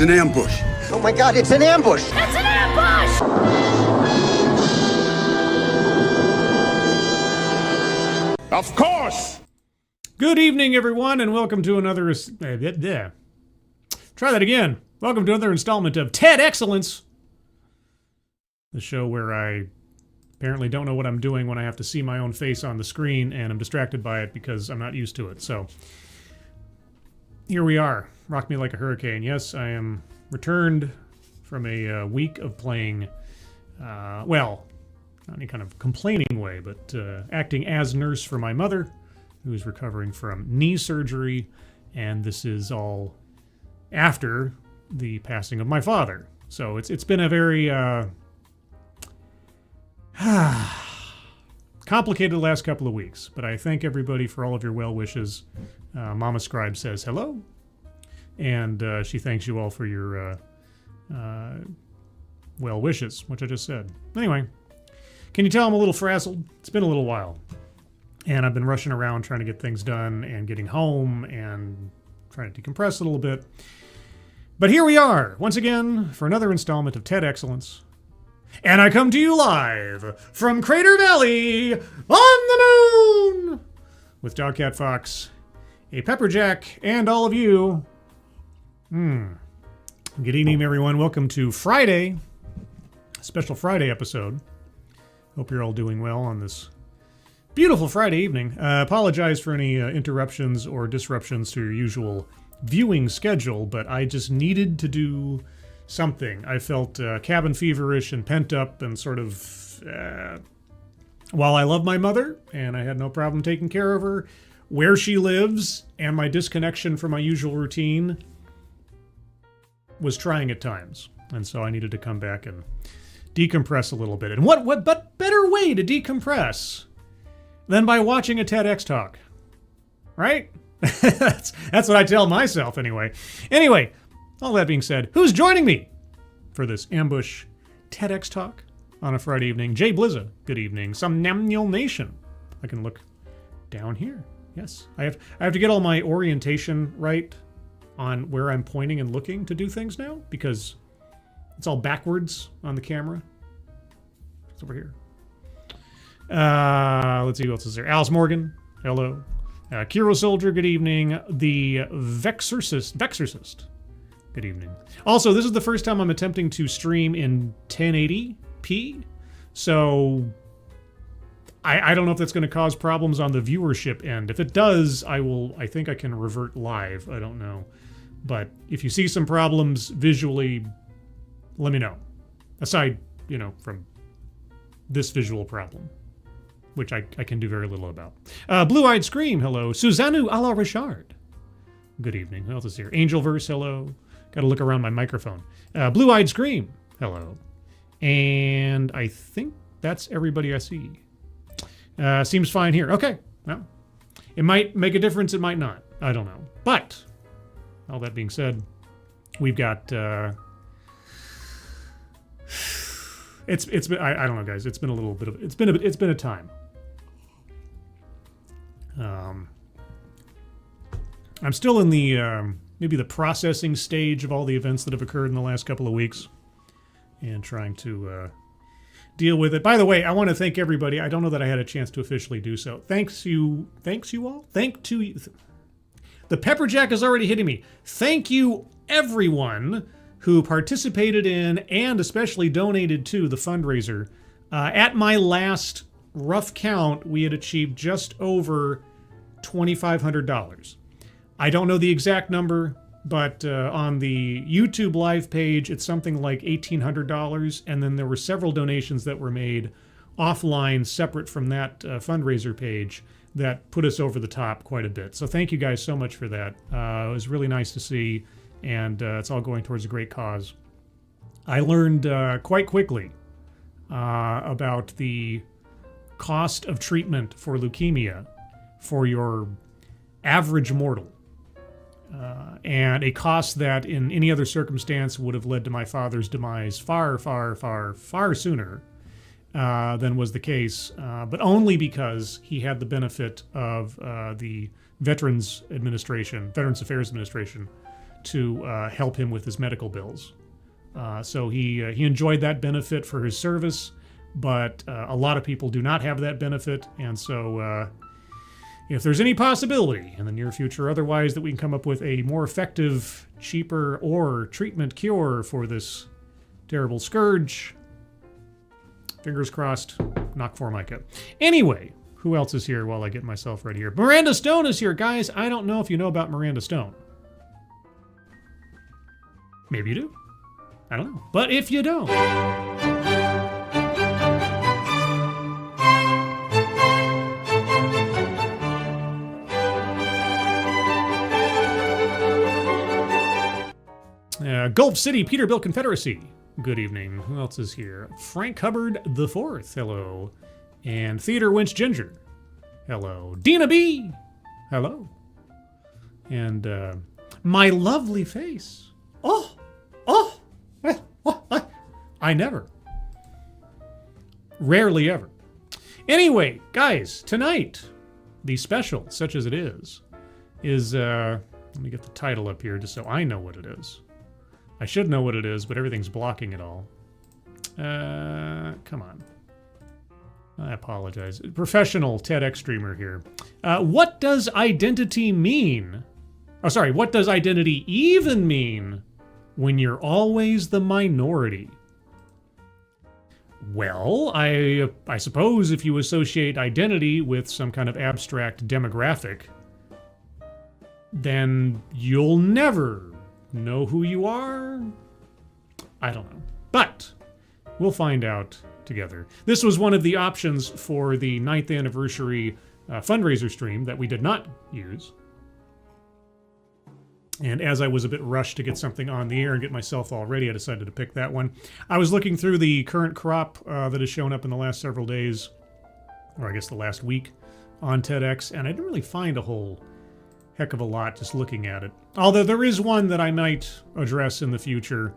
an ambush. Oh my God, it's an ambush! It's an ambush! Of course! Good evening, everyone, and welcome to another... Try that again. Welcome to another installment of TEDXcellence, the show where I apparently don't know what I'm doing when I have to see my own face on the screen, and I'm distracted by it because I'm not used to it. So, here we are. Rock me like a hurricane. Yes, I am returned from a week of playing, well, not any kind of complaining way, but acting as nurse for my mother, who's recovering from knee surgery, and this is all after the passing of my father. So it's been a very complicated last couple of weeks, but I thank everybody for all of your well wishes. Mama Scribe says hello, and she thanks you all for your well wishes, which I just said. Anyway, can you tell I'm a little frazzled? It's been a little while, and I've been rushing around trying to get things done and getting home and trying to decompress a little bit. But here we are, once again, for another installment of TEDXcellence. And I come to you live from Crater Valley on the moon with Dogcat Fox, a Pepperjack, and all of you. Good evening, everyone. Welcome to Friday, a special Friday episode. Hope you're all doing well on this beautiful Friday evening. Apologize for any interruptions or disruptions to your usual viewing schedule, but I just needed to do something. I felt cabin feverish and pent up and sort of, while I love my mother and I had no problem taking care of her, where she lives and my disconnection from my usual routine was trying at times. And so I needed to come back and decompress a little bit. And what but better way to decompress than by watching a TEDx talk, right? That's what I tell myself anyway. Anyway, all that being said, who's joining me for this ambush TEDx talk on a Friday evening? Jay Blizza, good evening. Some Namniel Nation. I can look down here. Yes, I have to get all my orientation right on where I'm pointing and looking to do things now, because it's all backwards on the camera. It's over here. Let's see who else is there. Alice Morgan, hello. Kiro Soldier, good evening. The Vexorcist, good evening. Also, this is the first time I'm attempting to stream in 1080p, so I don't know if that's going to cause problems on the viewership end. If it does, I think I can revert live. I don't know. But if you see some problems visually, let me know. Aside, from this visual problem, which I can do very little about. Blue-Eyed Scream, hello. Suzanne a la Richard, good evening. Who else is here? Angelverse, hello. Got to look around my microphone. Blue-Eyed Scream, hello. And I think that's everybody I see. Seems fine here. Okay, well, it might make a difference, it might not. I don't know. But, all that being said, we've got... It's been, I don't know, guys. It's been a little bit of... It's been a time. I'm still in the maybe the processing stage of all the events that have occurred in the last couple of weeks, and trying to deal with it. By the way, I want to thank everybody. I don't know that I had a chance to officially do so. Thanks you all. Thank to you. The Pepperjack is already hitting me. Thank you, everyone who participated in and especially donated to the fundraiser. At my last rough count, we had achieved just over $2,500. I don't know the exact number, but on the YouTube live page, it's something like $1,800, and then there were several donations that were made offline, separate from that fundraiser page, that put us over the top quite a bit. So thank you guys so much for that. It was really nice to see, and it's all going towards a great cause. I learned quite quickly about the cost of treatment for leukemia for your average mortal. And a cost that in any other circumstance would have led to my father's demise far, far, far, far sooner than was the case, but only because he had the benefit of the Veterans Affairs Administration to help him with his medical bills. So he enjoyed that benefit for his service, but a lot of people do not have that benefit, and so if there's any possibility in the near future otherwise that we can come up with a more effective, cheaper, or treatment cure for this terrible scourge, fingers crossed, knock Formica. Anyway, who else is here while I get myself ready here? Miranda Stone is here. Guys, I don't know if you know about Miranda Stone. Maybe you do. I don't know. But if you don't... Gulf City Peterbilt Confederacy. Good evening. Who else is here? Frank Hubbard IV. Hello. And Theodore Winch Ginger. Hello. Dina B. Hello. And my lovely face. Oh. I never. Rarely ever. Anyway, guys, tonight, the special, such as it is, let me get the title up here just so I know what it is. I should know what it is, but everything's blocking it all. Come on. I apologize. Professional TEDx streamer here. What does identity mean? Oh, sorry. What does identity even mean when you're always the minority? Well, I suppose if you associate identity with some kind of abstract demographic, then you'll never know who you are? I don't know. But we'll find out together. This was one of the options for the 9th anniversary fundraiser stream that we did not use. And as I was a bit rushed to get something on the air and get myself all ready, I decided to pick that one. I was looking through the current crop that has shown up in the last several days, or I guess the last week, on TEDx, and I didn't really find a whole heck of a lot just looking at it. Although there is one that I might address in the future.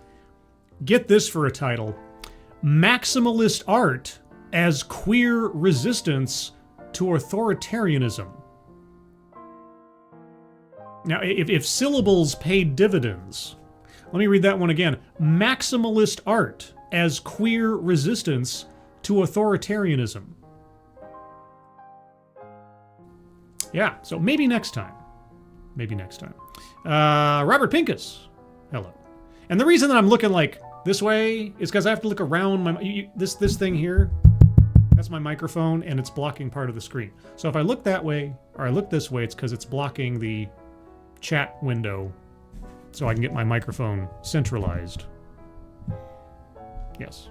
Get this for a title. Maximalist Art as Queer Resistance to Authoritarianism. Now, if syllables paid dividends, let me read that one again. Maximalist Art as Queer Resistance to Authoritarianism. Yeah, so maybe next time. Maybe next time. Robert Pincus. Hello. And the reason that I'm looking like this way is because I have to look around this thing here. That's my microphone, and it's blocking part of the screen. So if I look that way, or I look this way, it's because it's blocking the chat window so I can get my microphone centralized. Yes.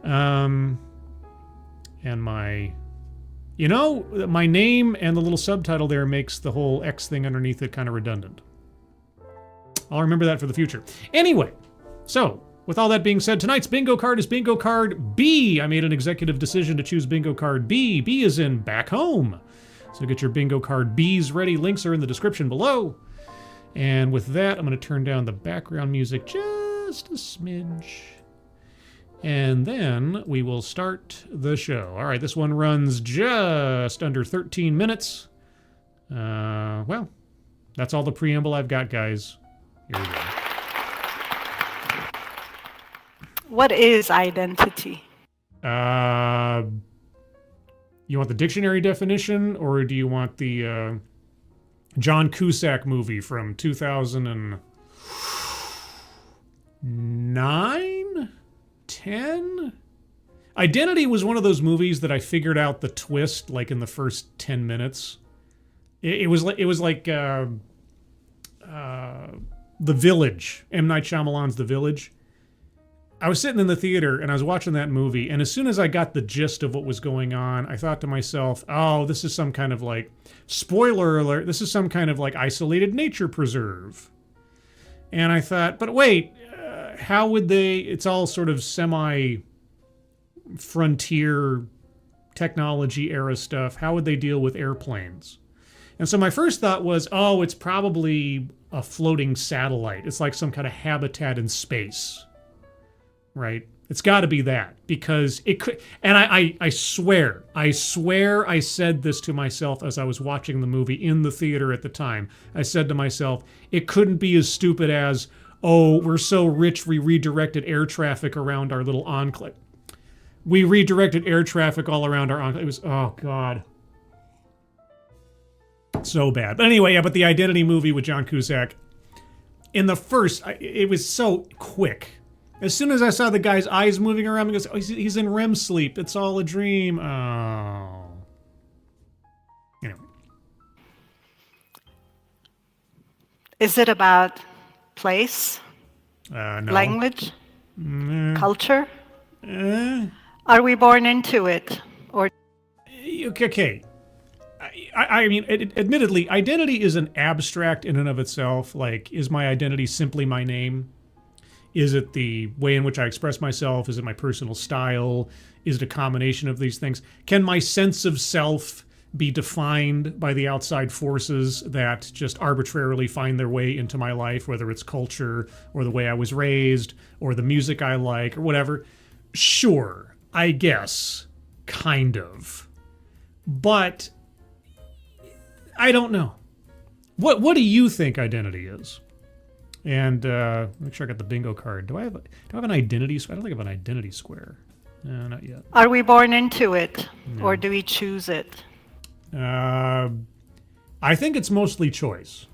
And my... You know, my name and the little subtitle there makes the whole X thing underneath it kind of redundant. I'll remember that for the future. Anyway, so, with all that being said, tonight's bingo card is bingo card B. I made an executive decision to choose bingo card B. B is in back home. So get your bingo card Bs ready. Links are in the description below. And with that, I'm going to turn down the background music just a smidge. And then we will start the show. All right, this one runs just under 13 minutes. Well, that's all the preamble I've got, guys. Here we go. What is identity? You want the dictionary definition, or do you want the John Cusack movie from 2009? 10? Identity was one of those movies that I figured out the twist like in the first 10 minutes. It was like The Village, M. Night Shyamalan's The Village. I was sitting in the theater and I was watching that movie, and as soon as I got the gist of what was going on, I thought to myself, oh, this is some kind of like, spoiler alert, this is some kind of like isolated nature preserve. And I thought, but wait, how would they, it's all sort of semi-frontier technology era stuff, how would they deal with airplanes? And so my first thought was, oh, it's probably a floating satellite. It's like some kind of habitat in space. Right? It's got to be that, because it could. And I swear I said this to myself as I was watching the movie in the theater at the time. I said to myself, it couldn't be as stupid as, oh, we're so rich we redirected air traffic around our little enclave. We redirected air traffic all around our enclave. It was, oh God. So bad. But anyway, yeah, but the Identity movie with John Cusack, in the first, it was so quick. As soon as I saw the guy's eyes moving around, he goes, oh, he's in REM sleep. It's all a dream. Oh. Anyway. Is it about place, No. language, culture? Are we born into it? Or Okay. I mean, admittedly, identity is an abstract in and of itself. Like, is my identity simply my name? Is it the way in which I express myself? Is it my personal style? Is it a combination of these things? Can my sense of self be defined by the outside forces that just arbitrarily find their way into my life, whether it's culture or the way I was raised or the music I like or whatever? Sure, I guess, kind of. But I don't know. What do you think identity is? And make sure I got the bingo card. Do I have an identity? I don't think I have an identity square. No, not yet. are we born into it? Or do we choose it? I think it's mostly choice.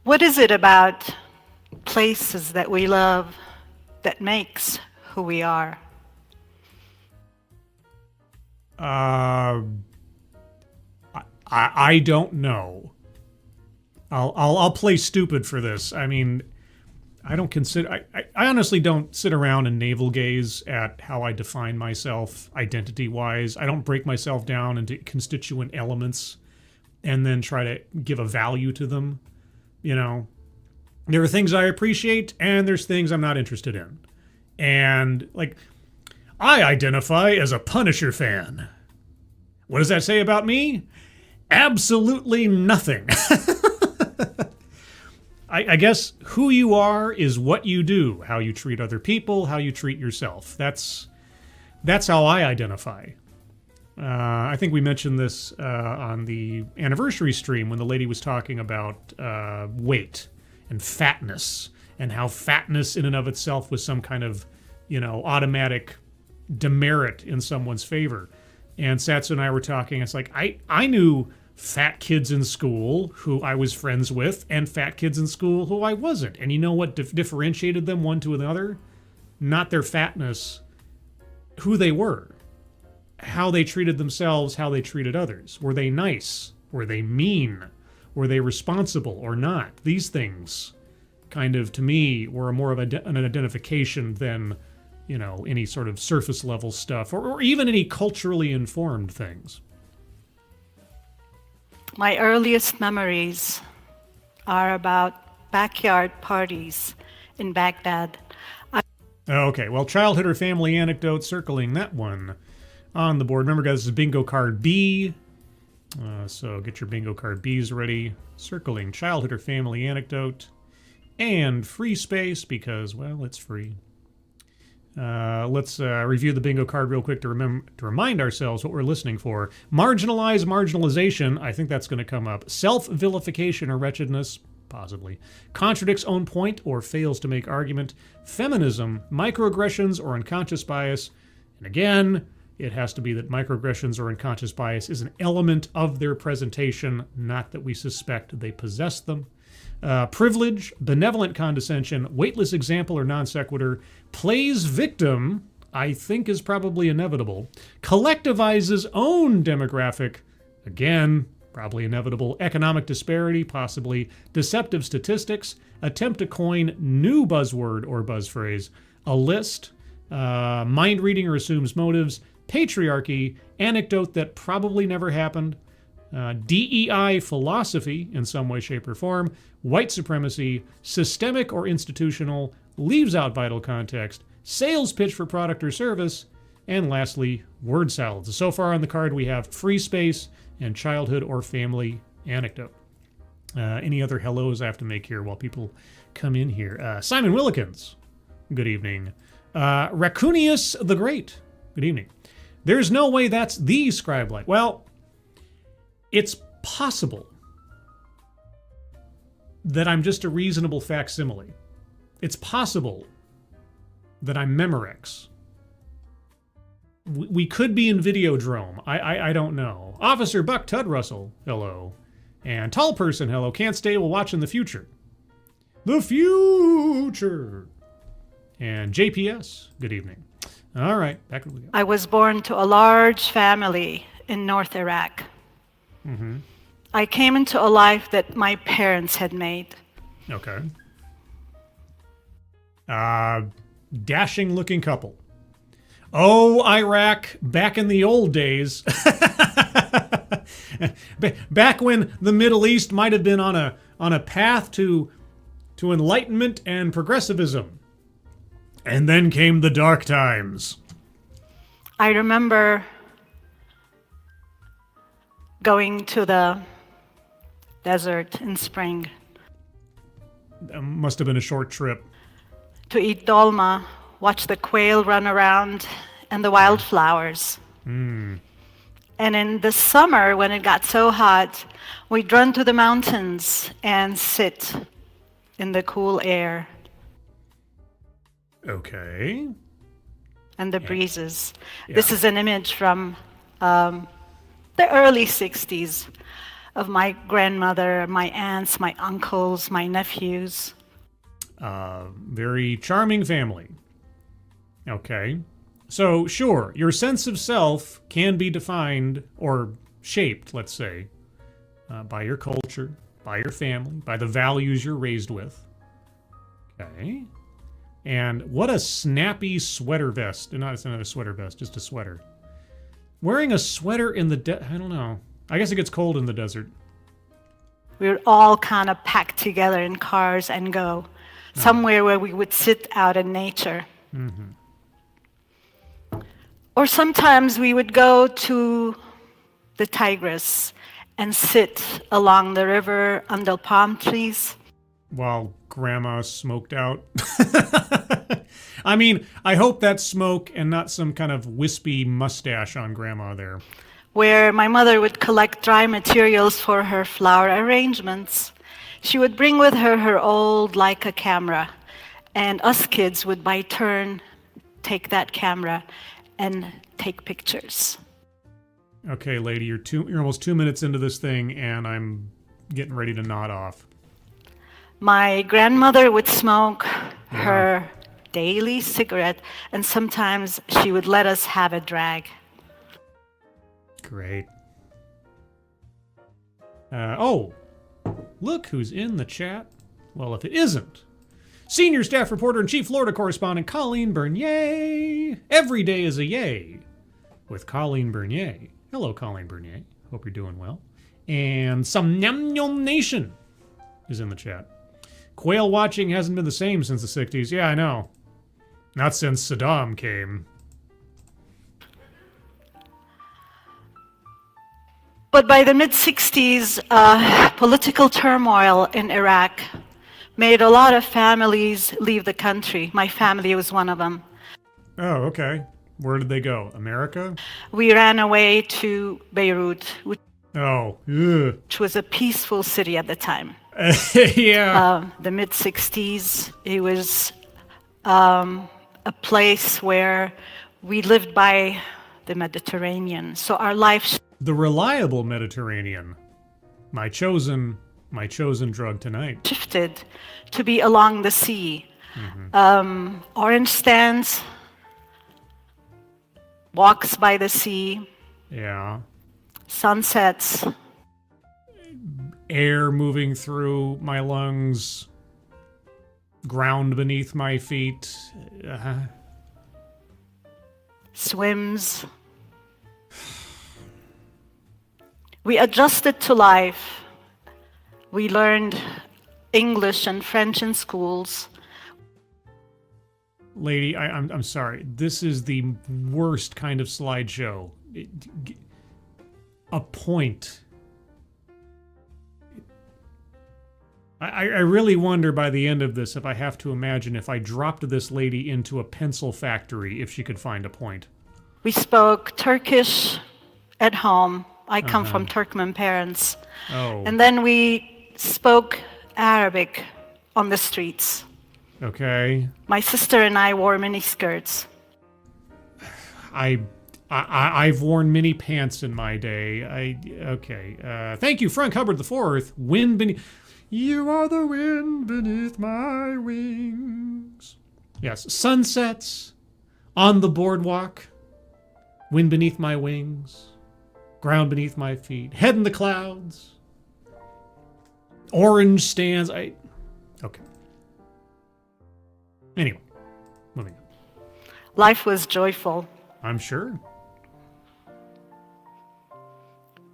What is it about places that we love that makes who we are? I don't know. I'll play stupid for this. I mean, I don't consider. I honestly don't sit around and navel gaze at how I define myself identity-wise. I don't break myself down into constituent elements and then try to give a value to them. You know, there are things I appreciate and there's things I'm not interested in. And like, I identify as a Punisher fan. What does that say about me? Absolutely nothing. I guess who you are is what you do, how you treat other people, how you treat yourself. That's how I identify. I think we mentioned this on the anniversary stream when the lady was talking about weight and fatness, and how fatness in and of itself was some kind of, automatic demerit in someone's favor. And Satsu and I were talking, it's like, I knew fat kids in school who I was friends with and fat kids in school who I wasn't. And you know what differentiated them one to another? Not their fatness, who they were, how they treated themselves, how they treated others. Were they nice? Were they mean? Were they responsible or not? These things kind of, to me, were more of an identification than, any sort of surface level stuff or even any culturally informed things. My earliest memories are about backyard parties in Baghdad. Okay, well, childhood or family anecdote, circling that one on the board. Remember, guys, this is bingo card B. So get your bingo card Bs ready. Circling childhood or family anecdote. And free space because, well, it's free. Let's review the bingo card real quick to remind ourselves what we're listening for. Marginalize marginalization. I think that's going to come up. Self-vilification or wretchedness. Possibly. Contradicts own point or fails to make argument. Feminism. Microaggressions or unconscious bias. And again, it has to be that microaggressions or unconscious bias is an element of their presentation, not that we suspect they possess them. Privilege, benevolent condescension, weightless example or non sequitur, plays victim, I think is probably inevitable, collectivizes own demographic, again, probably inevitable, economic disparity, possibly, deceptive statistics, attempt to coin new buzzword or buzz phrase, a list, mind reading or assumes motives, patriarchy, anecdote that probably never happened, DEI philosophy in some way, shape, or form, white supremacy, systemic or institutional, leaves out vital context, sales pitch for product or service, and lastly, word salads. So far on the card we have free space and childhood or family anecdote. Any other hellos I have to make here while people come in here? Simon Willikins. good evening. Raccoonius the Great, good evening. There's no way that's the scribe light. Well, it's possible that I'm just a reasonable facsimile. It's possible that I'm Memorex. We could be in Videodrome. I don't know. Officer Buck Tud Russell, hello. And Tall Person, hello. Can't stay, we'll watch in the future. The future. And JPS, good evening. All right, back to we go. I was born to a large family in North Iraq. I came into a life that my parents had made. Okay. Dashing looking couple. Oh, Iraq, back in the old days. Back when the Middle East might have been on a path to enlightenment and progressivism. And then came the dark times. I remember going to the desert in spring Must have been a short trip. to eat dolma, watch the quail run around, and the wildflowers. And in the summer, when it got so hot, we'd run to the mountains and sit in the cool air Okay. and the breezes. Yeah. This is an image from the early 60s of my grandmother, my aunts, my uncles, my nephews. Very charming family. Okay. So, sure, your sense of self can be defined or shaped, let's say, by your culture, by your family, by the values you're raised with. Okay. And what a snappy sweater vest. No, it's not a sweater vest, just a sweater. Wearing a sweater in the I don't know. I guess it gets cold in the desert. We would all kind of pack together in cars and go somewhere where we would sit out in nature. Or sometimes we would go to the Tigris and sit along the river under palm trees. While Grandma smoked out. I mean, I hope that's smoke and not some kind of wispy mustache on Grandma there. Where my mother would collect dry materials for her flower arrangements. She would bring with her her old Leica camera, and us kids would by turn take that camera and take pictures. Okay, lady, you're almost 2 minutes into this thing, and I'm getting ready to nod off. My grandmother would smoke her daily cigarette, and sometimes she would let us have a drag. Great. Oh, look who's in the chat. Well, if it isn't, Senior Staff Reporter and Chief Florida Correspondent Colleen Bernier. Every day is a yay with Colleen Bernier. Hello, Colleen Bernier. Hope you're doing well. And some Nyam Nyam Nation is in the chat. Quail watching hasn't been the same since the 60s. Yeah, I know. Not since Saddam came. But by the mid-60s, political turmoil in Iraq made a lot of families leave the country. My family was one of them. Oh, okay. Where did they go? America? We ran away to Beirut, which Oh, ugh. was a peaceful city at the time. Yeah. The mid-60s, it was a place where we lived by the Mediterranean. So our life The reliable Mediterranean. My chosen drug tonight. shifted to be along the sea. Orange stands, walks by the sea, Yeah. sunsets. Air moving through my lungs. Ground beneath my feet. Swims. We adjusted to life. We learned English and French in schools. Lady, I'm sorry. This is the worst kind of slideshow. A point. I really wonder by the end of this if I have to imagine if I dropped this lady into a pencil factory if she could find a point. We spoke Turkish at home. I come from Turkmen parents. Oh. And then we spoke Arabic on the streets. Okay. My sister and I wore miniskirts. I've worn mini pants in my day. Okay. Thank you, Frank Hubbard IV. Wind beneath. You are the wind beneath my wings. Yes. Sunsets on the boardwalk. Wind beneath my wings. Ground beneath my feet. Head in the clouds. Orange stands. Okay. Anyway, moving on. Life was joyful. I'm sure.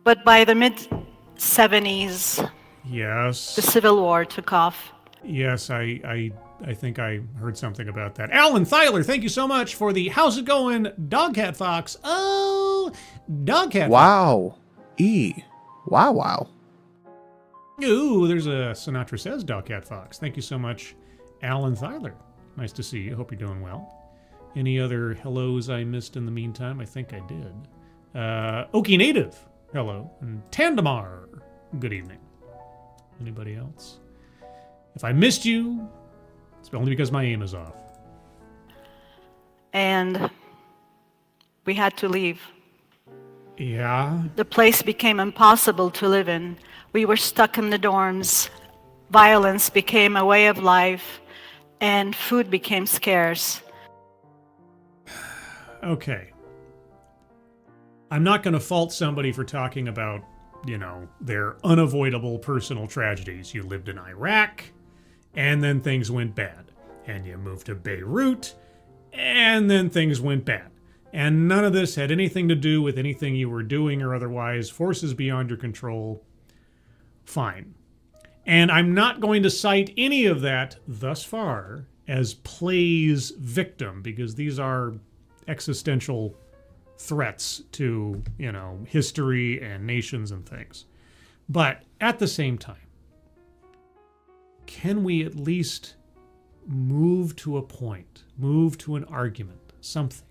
But by the mid-70s, Yes. the Civil War took off. Yes, I think I heard something about that. Alan Thyler, thank you so much for the how's it going, Dogcat Fox. Oh, Dogcat Wow. Wow, wow. Fox. Ooh, there's a Sinatra Says Dogcat Fox. Thank you so much, Alan Thyler. Nice to see you. Hope you're doing well. Any other hellos I missed in the meantime? I think I did. Okie Native, hello. And Tandemar, good evening. Anybody else? If I missed you, it's only because my aim is off. And we had to leave. Yeah? The place became impossible to live in. We were stuck in the dorms. Violence became a way of life, and food became scarce. Okay. I'm not going to fault somebody for talking about, their unavoidable personal tragedies. You lived in Iraq, and then things went bad. And you moved to Beirut, and then things went bad. And none of this had anything to do with anything you were doing or otherwise. Forces beyond your control. Fine. And I'm not going to cite any of that thus far as play's victim, because these are existential threats to, history and nations and things. But at the same time, can we at least move to a point, move to an argument, something?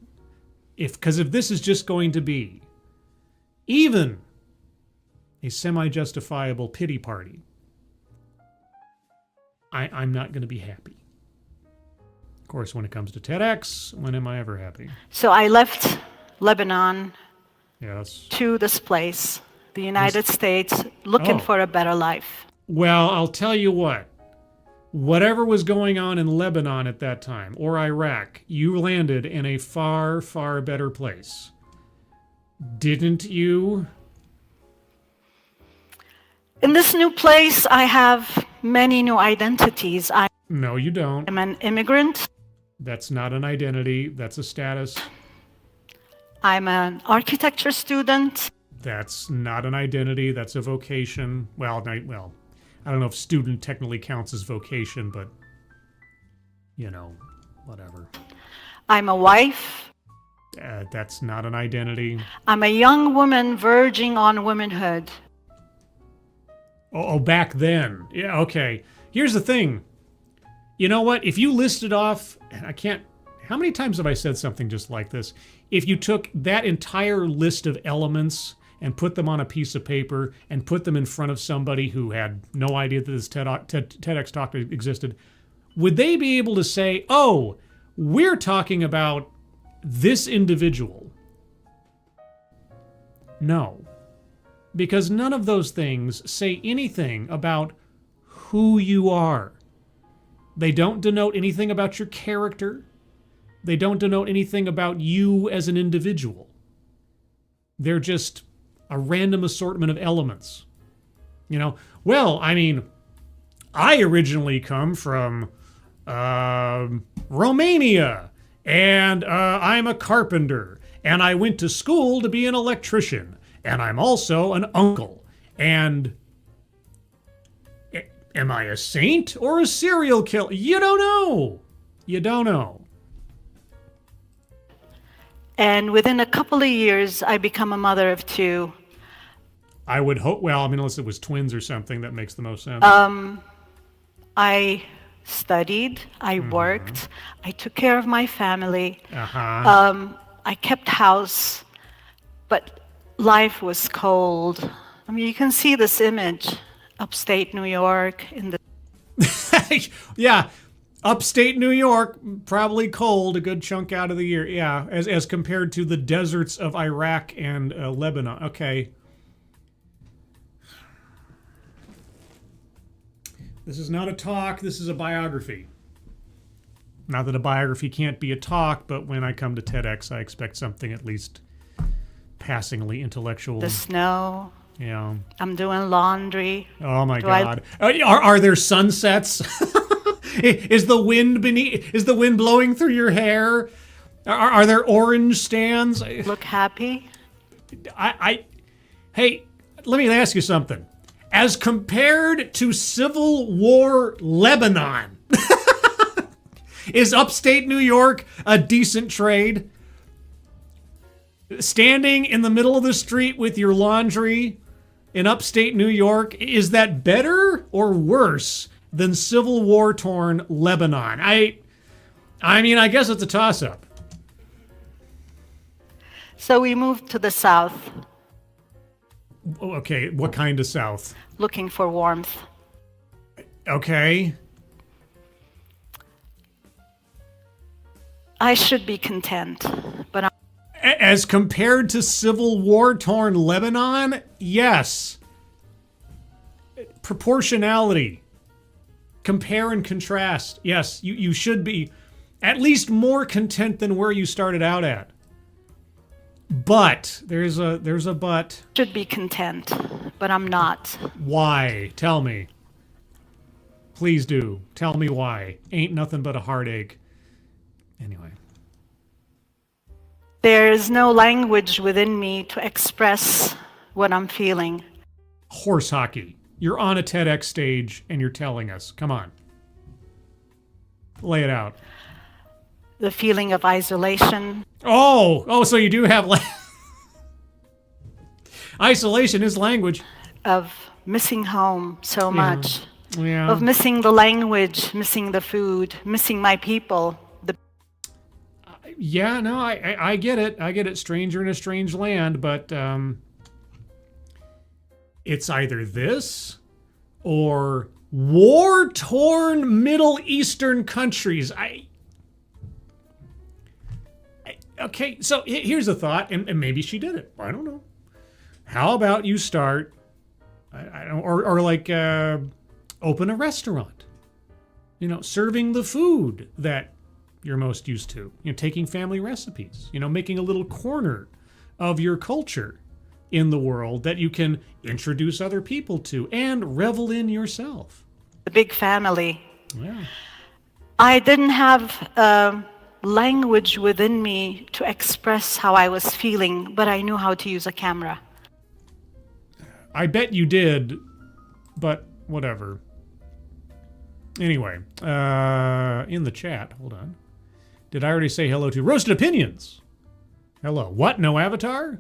Because if this is just going to be even a semi-justifiable pity party, I'm not going to be happy. Of course, when it comes to TEDx, when am I ever happy? So I left Lebanon Yes. to this place, the United States, looking for a better life. Well, I'll tell you what. Whatever was going on in Lebanon at that time, or Iraq, you landed in a far, far better place. Didn't you? In this new place, I have many new identities. No, you don't. I'm an immigrant. That's not an identity. That's a status. I'm an architecture student. That's not an identity. That's a vocation. Well, I don't know if student technically counts as vocation, but, whatever. I'm a wife. That's not an identity. I'm a young woman verging on womanhood. Oh, back then. Yeah, okay. Here's the thing. You know what? If you listed off, how many times have I said something just like this? If you took that entire list of elements and put them on a piece of paper and put them in front of somebody who had no idea that this TEDx talk existed, would they be able to say, oh, we're talking about this individual? No. Because none of those things say anything about who you are. They don't denote anything about your character. They don't denote anything about you as an individual. They're just a random assortment of elements. Well, I originally come from Romania, and I'm a carpenter, and I went to school to be an electrician, and I'm also an uncle. And am I a saint or a serial killer? You don't know. You don't know. And within a couple of years, I become a mother of two. I would hope, unless it was twins or something, that makes the most sense. I studied, I worked, I took care of my family, I kept house, but life was cold. I mean, you can see this image, upstate New York, in the Yeah, upstate New York, probably cold a good chunk out of the year. Yeah, as compared to the deserts of Iraq and Lebanon. Okay. This is not a talk, this is a biography. Not that a biography can't be a talk, but when I come to TEDx, I expect something at least passingly intellectual. the snow. Yeah. I'm doing laundry. Oh my God. Are there sunsets? Is the wind blowing through your hair? Are there orange stands? Look happy. Hey, let me ask you something. As compared to Civil War Lebanon, is upstate New York a decent trade? Standing in the middle of the street with your laundry in upstate New York, is that better or worse than Civil War torn Lebanon? I mean, I guess it's a toss-up. So we moved to the south, Okay, what kind of South? looking for warmth. Okay. I should be content, but As compared to Civil War torn Lebanon, yes. Proportionality. Compare and contrast. Yes, you should be at least more content than where you started out at. But there's a but. should be content, but I'm not. Why? Tell me. Please do. Tell me why. Ain't nothing but a heartache. Anyway. There's no language within me to express what I'm feeling. Horse hockey. You're on a TEDx stage and you're telling us. Come on. Lay it out. The feeling of isolation, Oh, so you do have isolation is language. of missing home so much, Yeah. of missing the language, missing the food, missing my people. Yeah, no, I get it. I get it. Stranger in a strange land, but it's either this or war-torn Middle Eastern countries. Okay, so here's a thought, and maybe she did it. I don't know. How about you start, I don't, or like open a restaurant, serving the food that you're most used to, taking family recipes, making a little corner of your culture in the world that you can introduce other people to and revel in yourself. The big family. Yeah. I didn't have language within me to express how I was feeling, but I knew how to use a camera. I bet you did, but whatever. Anyway, in the chat, hold on. Did I already say hello to Roasted Opinions? Hello. What? No avatar?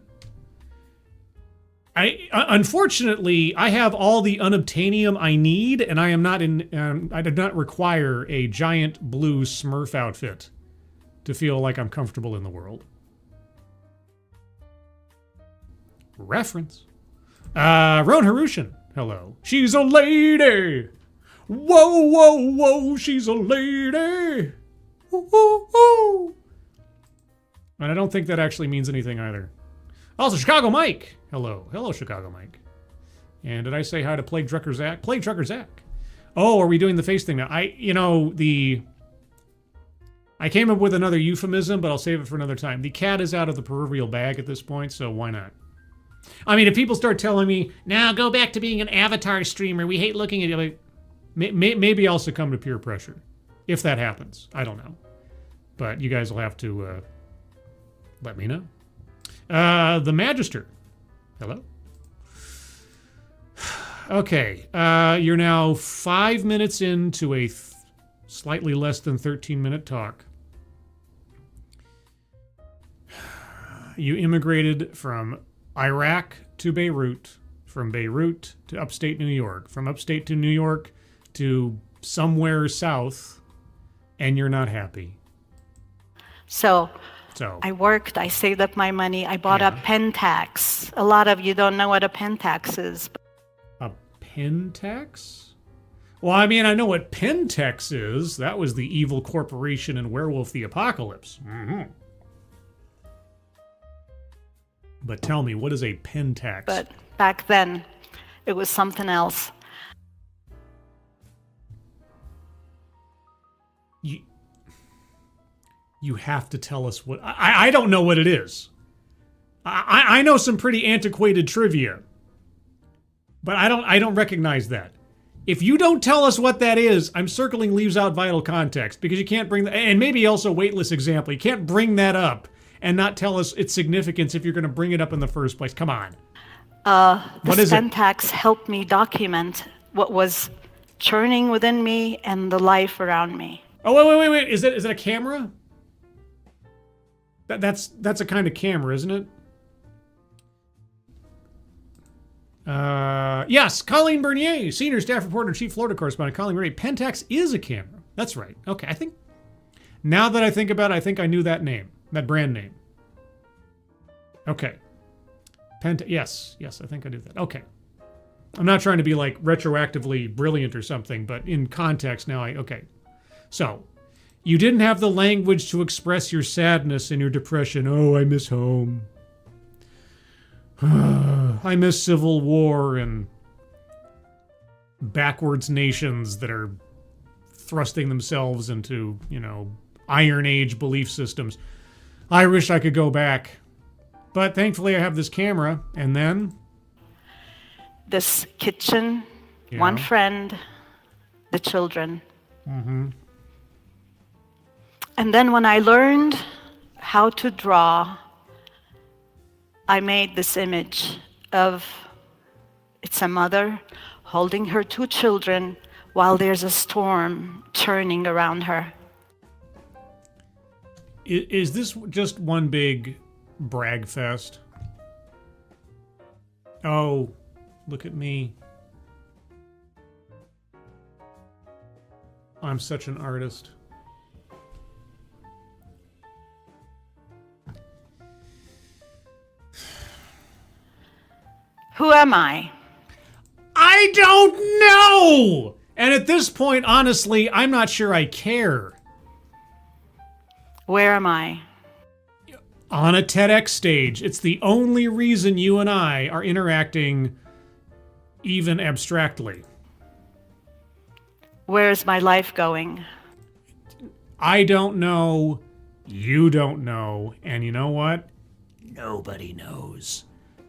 Unfortunately, I have all the unobtainium I need, and I am not I did not require a giant blue Smurf outfit to feel like I'm comfortable in the world. Reference. Roan Harushan. Hello. She's a lady. Whoa, whoa, whoa. She's a lady. Woo, woo, woo. And I don't think that actually means anything either. Also, Chicago Mike. Hello. Hello, Chicago Mike. And did I say hi to Plague Trucker Zach? Plague Trucker Zach. Oh, are we doing the face thing now? I came up with another euphemism, but I'll save it for another time. The cat is out of the proverbial bag at this point, so why not? I mean, if people start telling me, now go back to being an avatar streamer, we hate looking at you, like, maybe I'll succumb to peer pressure. If that happens. I don't know. But you guys will have to let me know. The Magister. Hello? Okay. You're now 5 minutes into a slightly less than 13-minute talk. You immigrated from Iraq to Beirut, from Beirut to upstate New York, from upstate to New York to somewhere south and you're not happy. So So I worked, I saved up my money, I bought a Pentax. A lot of you don't know what a Pentax is. a Pentax? Well, I mean, I know what Pentax is. That was the evil corporation in Werewolf the Apocalypse. Mm-hmm. But tell me, what is a Pentax? But back then, it was something else. You have to tell us what... I don't know what it is. I know some pretty antiquated trivia. But I don't recognize that. If you don't tell us what that is, I'm circling leaves out vital context, because you can't bring... And maybe also weightless example. You can't bring that up and not tell us its significance if you're going to bring it up in the first place. Come on. The Pentax helped me document what was churning within me and the life around me. Oh, wait. Is that a camera? That's a kind of camera, isn't it? Yes, Colleen Bernier, senior staff reporter, chief Florida correspondent. Colleen Bernier. Pentax is a camera. That's right. Okay, I think now that I think about it, I think I knew that name, that brand name. Okay, yes, I think I knew that. Okay, I'm not trying to be like retroactively brilliant or something, but in context now, okay. So, you didn't have the language to express your sadness and your depression. Oh, I miss home. I miss civil war and backwards nations that are thrusting themselves into, Iron Age belief systems. I wish I could go back. But thankfully I have this camera, and then? This kitchen, one friend, the children. Mm-hmm. And then when I learned how to draw, I made this image of, it's a mother holding her two children while there's a storm churning around her. Is this just one big brag fest? Oh, look at me. I'm such an artist. Who am I? I don't know! And at this point, honestly, I'm not sure I care. Where am I? On a TEDx stage. It's the only reason you and I are interacting even abstractly. Where is my life going? I don't know. You don't know. And you know what? Nobody knows.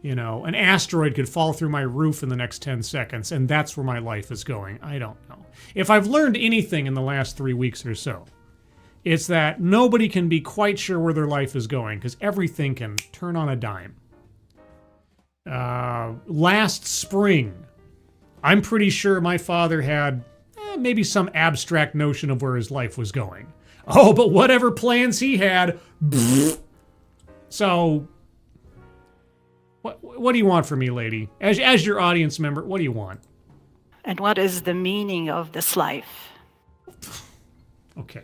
An asteroid could fall through my roof in the next 10 seconds, and that's where my life is going. I don't know. If I've learned anything in the last 3 weeks or so, it's that nobody can be quite sure where their life is going, because everything can turn on a dime. Last spring, I'm pretty sure my father had maybe some abstract notion of where his life was going. Oh, but whatever plans he had, so... What do you want from me, lady? As your audience member, what do you want? And what is the meaning of this life? Okay.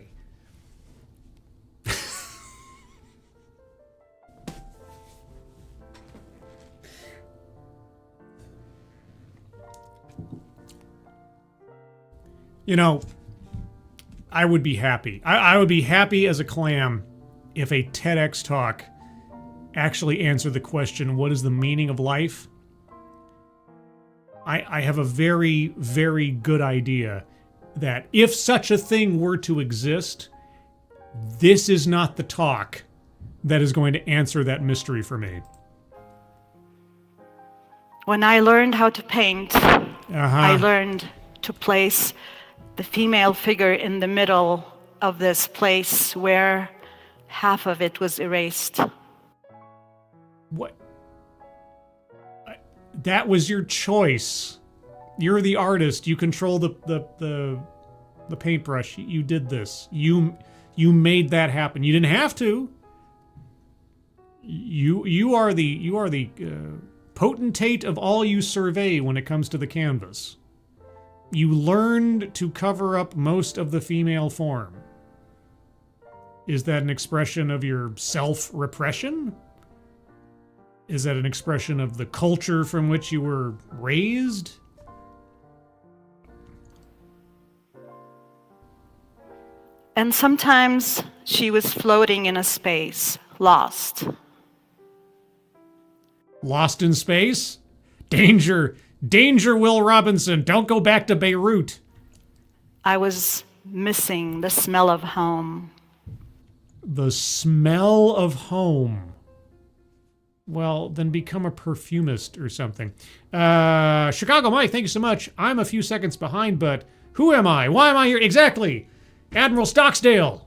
I would be happy. I would be happy as a clam if a TEDx talk actually answer the question, what is the meaning of life? I have a very, very good idea that if such a thing were to exist, this is not the talk that is going to answer that mystery for me. When I learned how to paint, I learned to place the female figure in the middle of this place where half of it was erased. What? That was your choice. You're the artist. You control the paintbrush. You did this. You made that happen. You didn't have to. You are the potentate of all you survey when it comes to the canvas. You learned to cover up most of the female form. Is that an expression of your self-repression? Is that an expression of the culture from which you were raised? And sometimes she was floating in a space, lost. Lost in space? Danger! Danger, Will Robinson! Don't go back to Beirut! I was missing the smell of home. The smell of home. Well, then become a perfumist or something. Chicago Mike, thank you so much. I'm a few seconds behind, but who am I? Why am I here? Exactly! Admiral Stocksdale!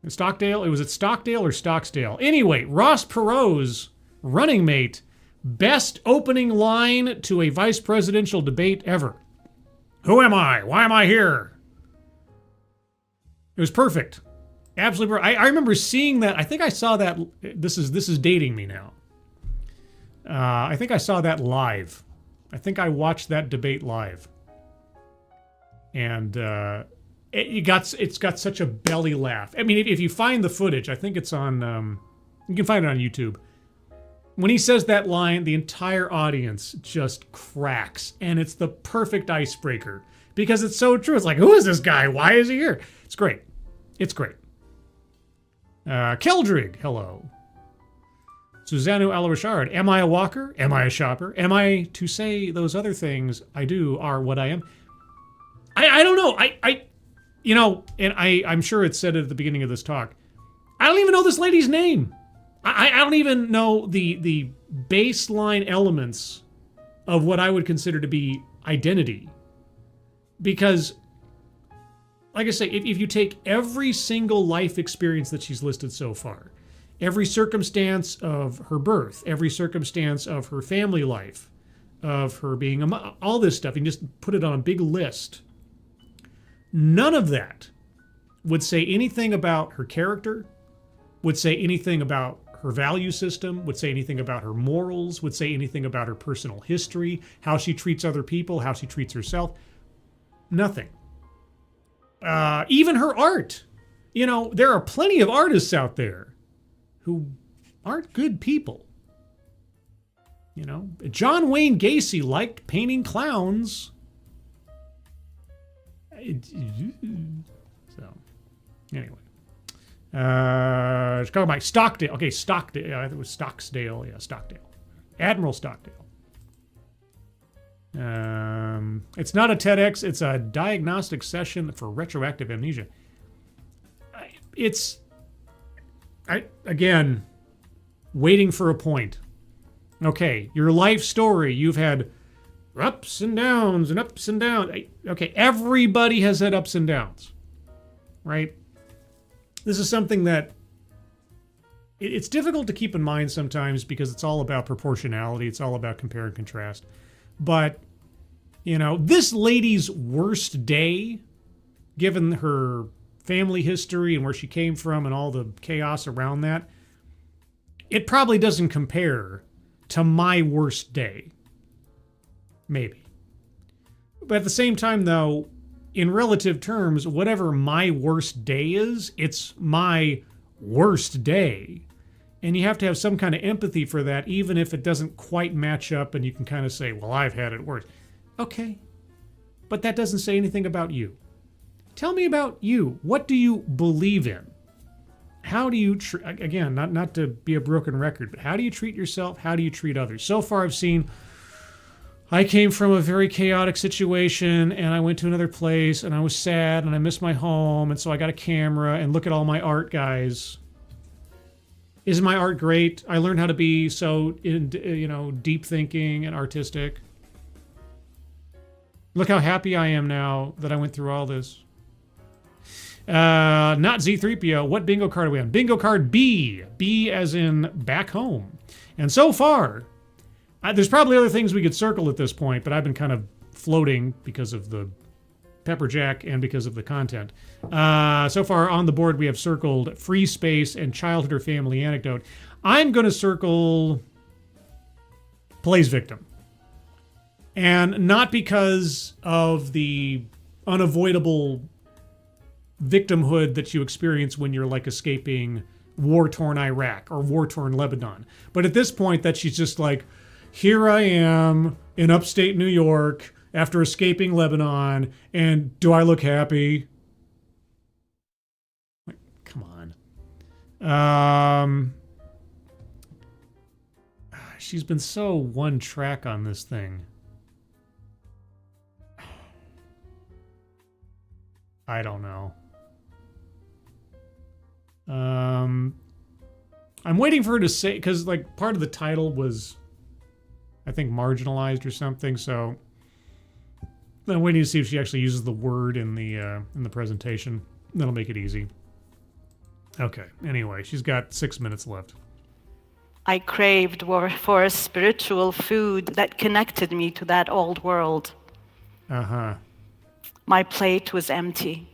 Stockdale? Was it Stockdale or Stocksdale? Anyway, Ross Perot's running mate, best opening line to a vice presidential debate ever. Who am I? Why am I here? It was perfect. Absolutely perfect. I remember seeing that. I think I saw that. This is dating me now. I think I saw that live. I think I watched that debate live. And it's got such a belly laugh. I mean, if you find the footage, I think it's on. You can find it on YouTube. When he says that line, the entire audience just cracks, and it's the perfect icebreaker because it's so true. It's like, who is this guy? Why is he here? It's great. It's great. Keldrig, hello. Susannu Al-Rashard, am I a walker? Am I a shopper? Am I to say those other things I do are what I am? I don't know. I'm sure it said it at the beginning of this talk. I don't even know this lady's name. I don't even know the baseline elements of what I would consider to be identity. Because, like I say, if you take every single life experience that she's listed so far, every circumstance of her birth, every circumstance of her family life, of her being all this stuff, and just put it on a big list, none of that would say anything about her character, would say anything about her value system, would say anything about her morals, would say anything about her personal history, how she treats other people, how she treats herself. Nothing. Even her art. You know, there are plenty of artists out there who aren't good people. You know, John Wayne Gacy liked painting clowns. So, anyway. Chicago Mike, Stockdale. Okay, Stockdale. It was Stocksdale. Yeah, Stockdale. Admiral Stockdale. It's not a TEDx. It's a diagnostic session for retroactive amnesia. Again, waiting for a point. Okay, your life story. You've had ups and downs and ups and downs. Okay, everybody has had ups and downs, right? This is something that it's difficult to keep in mind sometimes because it's all about proportionality. It's all about compare and contrast. But, you know, this lady's worst day, given her family history and where she came from and all the chaos around that, it probably doesn't compare to my worst day. Maybe. But at the same time, though, in relative terms, whatever my worst day is, it's my worst day. And you have to have some kind of empathy for that, even if it doesn't quite match up and you can kind of say, well, I've had it worse. Okay. But that doesn't say anything about you. Tell me about you. What do you believe in? How do you, again, not to be a broken record, but how do you treat yourself? How do you treat others? So far I've seen, I came from a very chaotic situation and I went to another place and I was sad and I missed my home and so I got a camera and look at all my art, guys. Isn't my art great? I learned how to be so, deep thinking and artistic. Look how happy I am now that I went through all this. Not Z3PO. What bingo card are we on? Bingo card B. B as in back home. And so far, there's probably other things we could circle at this point, but I've been kind of floating because of the pepper jack and because of the content. So far on the board, we have circled free space and childhood or family anecdote. I'm going to circle plays victim. And not because of the unavoidable victimhood that you experience when you're like escaping war-torn Iraq or war-torn Lebanon. But at this point that she's just like, here I am in upstate New York after escaping Lebanon, and do I look happy? Like, come on. She's been so one track on this thing. I don't know. I'm waiting for her to say, because like part of the title was, I think, marginalized or something. So I'm waiting to see if she actually uses the word in the presentation. That'll make it easy. Okay. Anyway, she's got 6 minutes left. I craved for a spiritual food that connected me to that old world. Uh-huh. My plate was empty.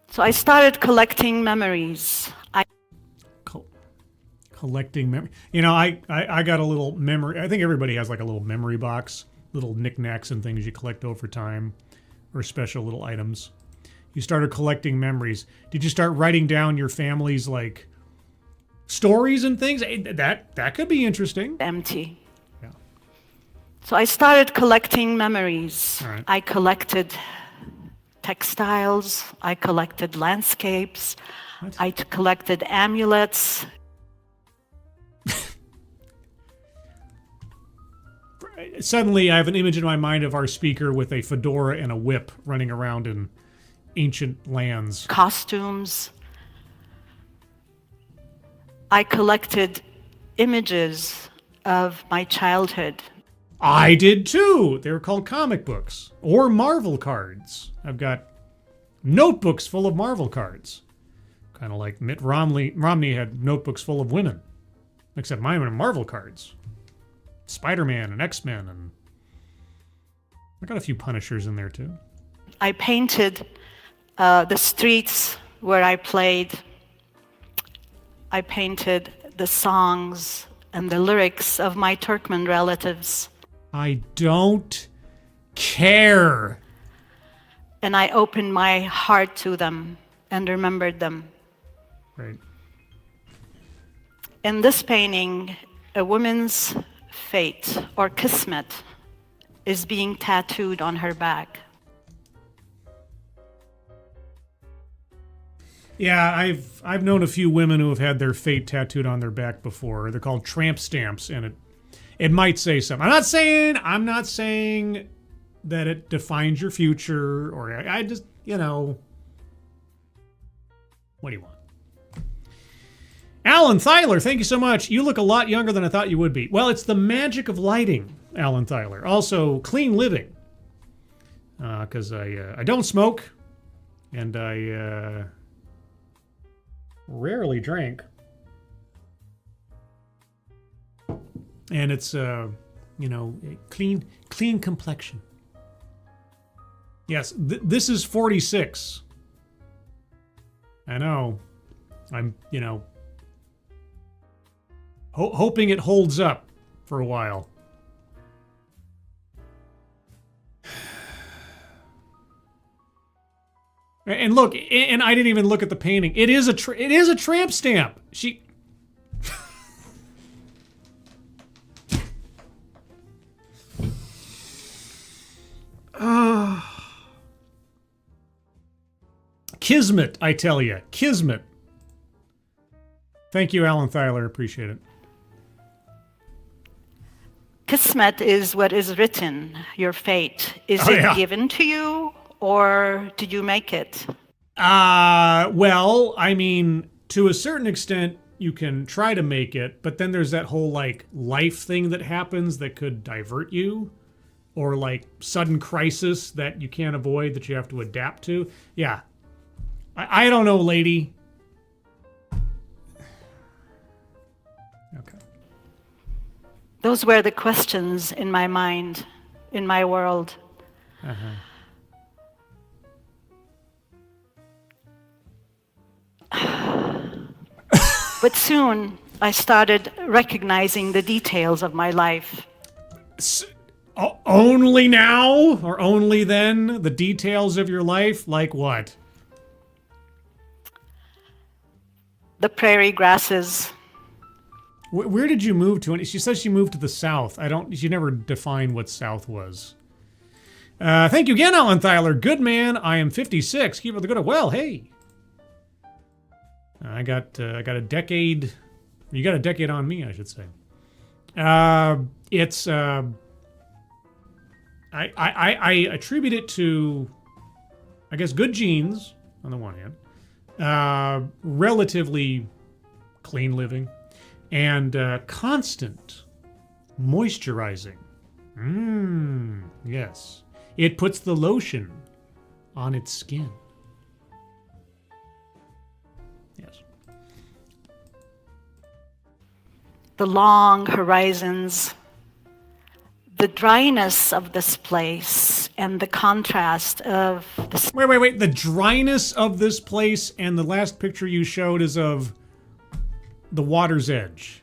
So I started collecting memories. Collecting memory. You know, I got a little memory. I think everybody has like a little memory box, little knickknacks and things you collect over time, or special little items. You started collecting memories. Did you start writing down your family's like stories and things? That could be interesting. Empty. Yeah. So I started collecting memories. All right. I collected textiles. I collected landscapes. What? I collected amulets. Suddenly, I have an image in my mind of our speaker with a fedora and a whip running around in ancient lands. Costumes. I collected images of my childhood. I did too. They were called comic books or Marvel cards. I've got notebooks full of Marvel cards. Kind of like Mitt Romney had notebooks full of women. Except mine were Marvel cards. Spider-Man and X-Men, and I got a few Punishers in there too. I painted the streets where I played. I painted the songs and the lyrics of my Turkmen relatives. I don't care. And I opened my heart to them and remembered them. Right. In this painting, a woman's fate or kismet is being tattooed on her back. Yeah, I've known a few women who have had their fate tattooed on their back before. They're called tramp stamps, and it might say something. I'm not saying that it defines your future, or I just, you know, what do you want? Alan Thyler, thank you so much. You look a lot younger than I thought you would be. Well, it's the magic of lighting, Alan Thyler. Also, clean living, because I don't smoke, and I rarely drink. And it's, you know, clean complexion. Yes, this is 46. I know. I'm, you know, hoping it holds up for a while. And look, and I didn't even look at the painting. It is a tramp stamp. She. Kismet, I tell you. Kismet. Thank you, Alan Thyler. Appreciate it. Kismet is what is written, your fate. Is Oh, yeah. it given to you, or did you make it? Well, I mean, to a certain extent, you can try to make it, but then there's that whole, like, life thing that happens that could divert you, or, like, sudden crisis that you can't avoid that you have to adapt to. Yeah. I don't know, lady. Okay. Those were the questions in my mind, in my world. Uh-huh. But soon I started recognizing the details of my life. Only now? Or only then? The details of your life? Like what? The prairie grasses. Where did you move to? She says she moved to the south. She never defined what south was. Thank you again, Alan Thyler. Good man. I am 56. Keep up the good. Well, hey. I got a decade. You got a decade on me, I should say. It's I attribute it to, I guess, good genes on the one hand, relatively clean living, and constant moisturizing. Yes. It puts the lotion on its skin. Yes. The long horizons, the dryness of this place, and the contrast of the... Wait. The dryness of this place, and the last picture you showed is of the water's edge.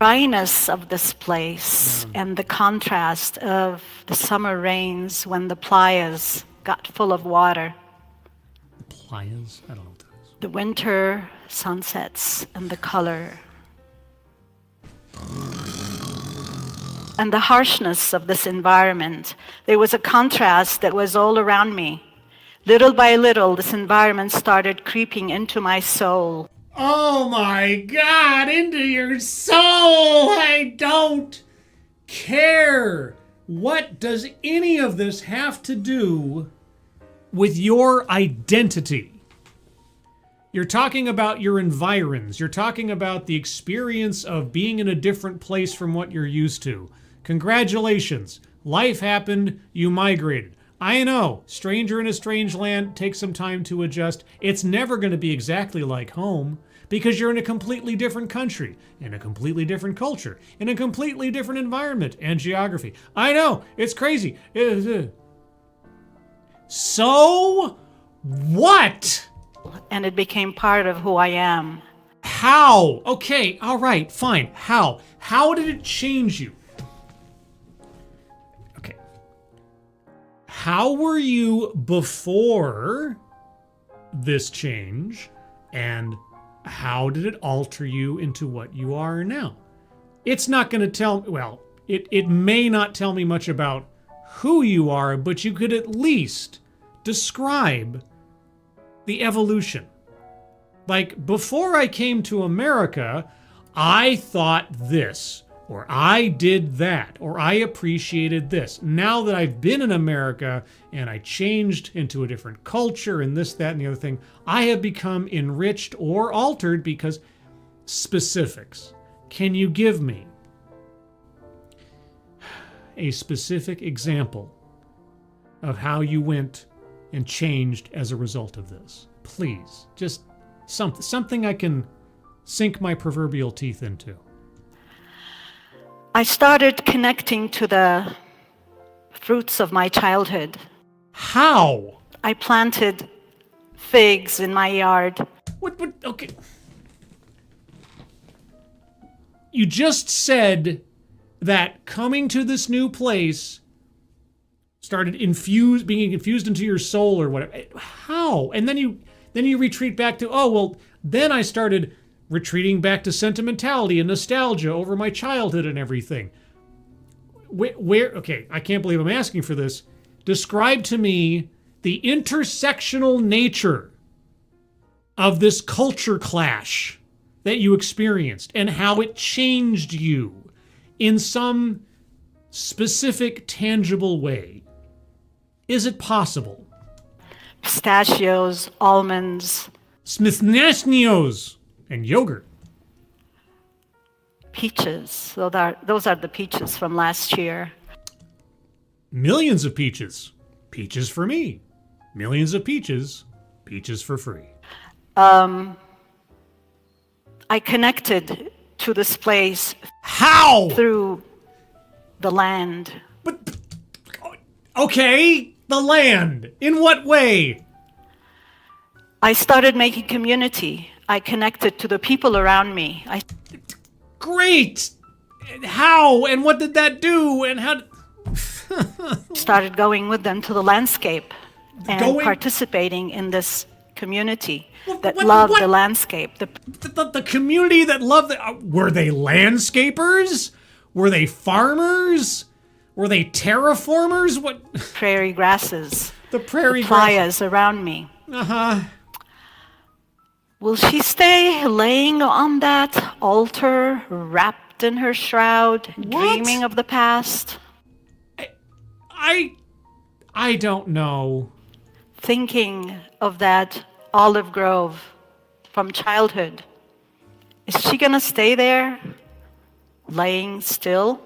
dryness of this place and the contrast of the summer rains when the playas got full of water. Playas? I don't know what that is. The winter sunsets and the color. And the harshness of this environment. There was a contrast that was all around me. Little by little, this environment started creeping into my soul. Oh my God, into your soul! I don't care. What does any of this have to do with your identity? You're talking about your environs. You're talking about the experience of being in a different place from what you're used to. Congratulations. Life happened. You migrated. I know, stranger in a strange land, takes some time to adjust. It's never going to be exactly like home because you're in a completely different country, in a completely different culture, in a completely different environment and geography. I know, it's crazy. So what? And it became part of who I am. How? Okay, all right, fine. How? How did it change you? Okay. How were you before this change, and how did it alter you into what you are now? It's not going to tell, well, it may not tell me much about who you are, but you could at least describe the evolution. Like, before I came to America, I thought this, or I did that, or I appreciated this. Now that I've been in America and I changed into a different culture and this, that, and the other thing, I have become enriched or altered because specifics. Can you give me a specific example of how you went and changed as a result of this? Please, just something I can sink my proverbial teeth into. I started connecting to the fruits of my childhood. How? I planted figs in my yard. What, okay. You just said that coming to this new place started being infused into your soul or whatever. How? And then you retreat back to, oh, well, then I started retreating back to sentimentality and nostalgia over my childhood and everything. Okay, I can't believe I'm asking for this. Describe to me the intersectional nature of this culture clash that you experienced and how it changed you in some specific, tangible way. Is it possible? Pistachios, almonds. Smithnaschnios and yogurt. Peaches. Those are the peaches from last year. Millions of peaches. Peaches for me. Millions of peaches. Peaches for free. I connected to this place. How? Through the land. But okay, the land. In what way? I started making community. I connected to the people around me. Great! How? And what did that do? And how... Started going with them to the landscape and Going- participating in this community that what- loved what? the landscape. The community that loved it. Were they landscapers? Were they farmers? Were they terraformers? What? Prairie grasses, The prairie the playas around me. Uh-huh. Will she stay laying on that altar, wrapped in her shroud, dreaming of the past, I don't know. thinking of that olive grove from childhood? Is she gonna stay there, laying still?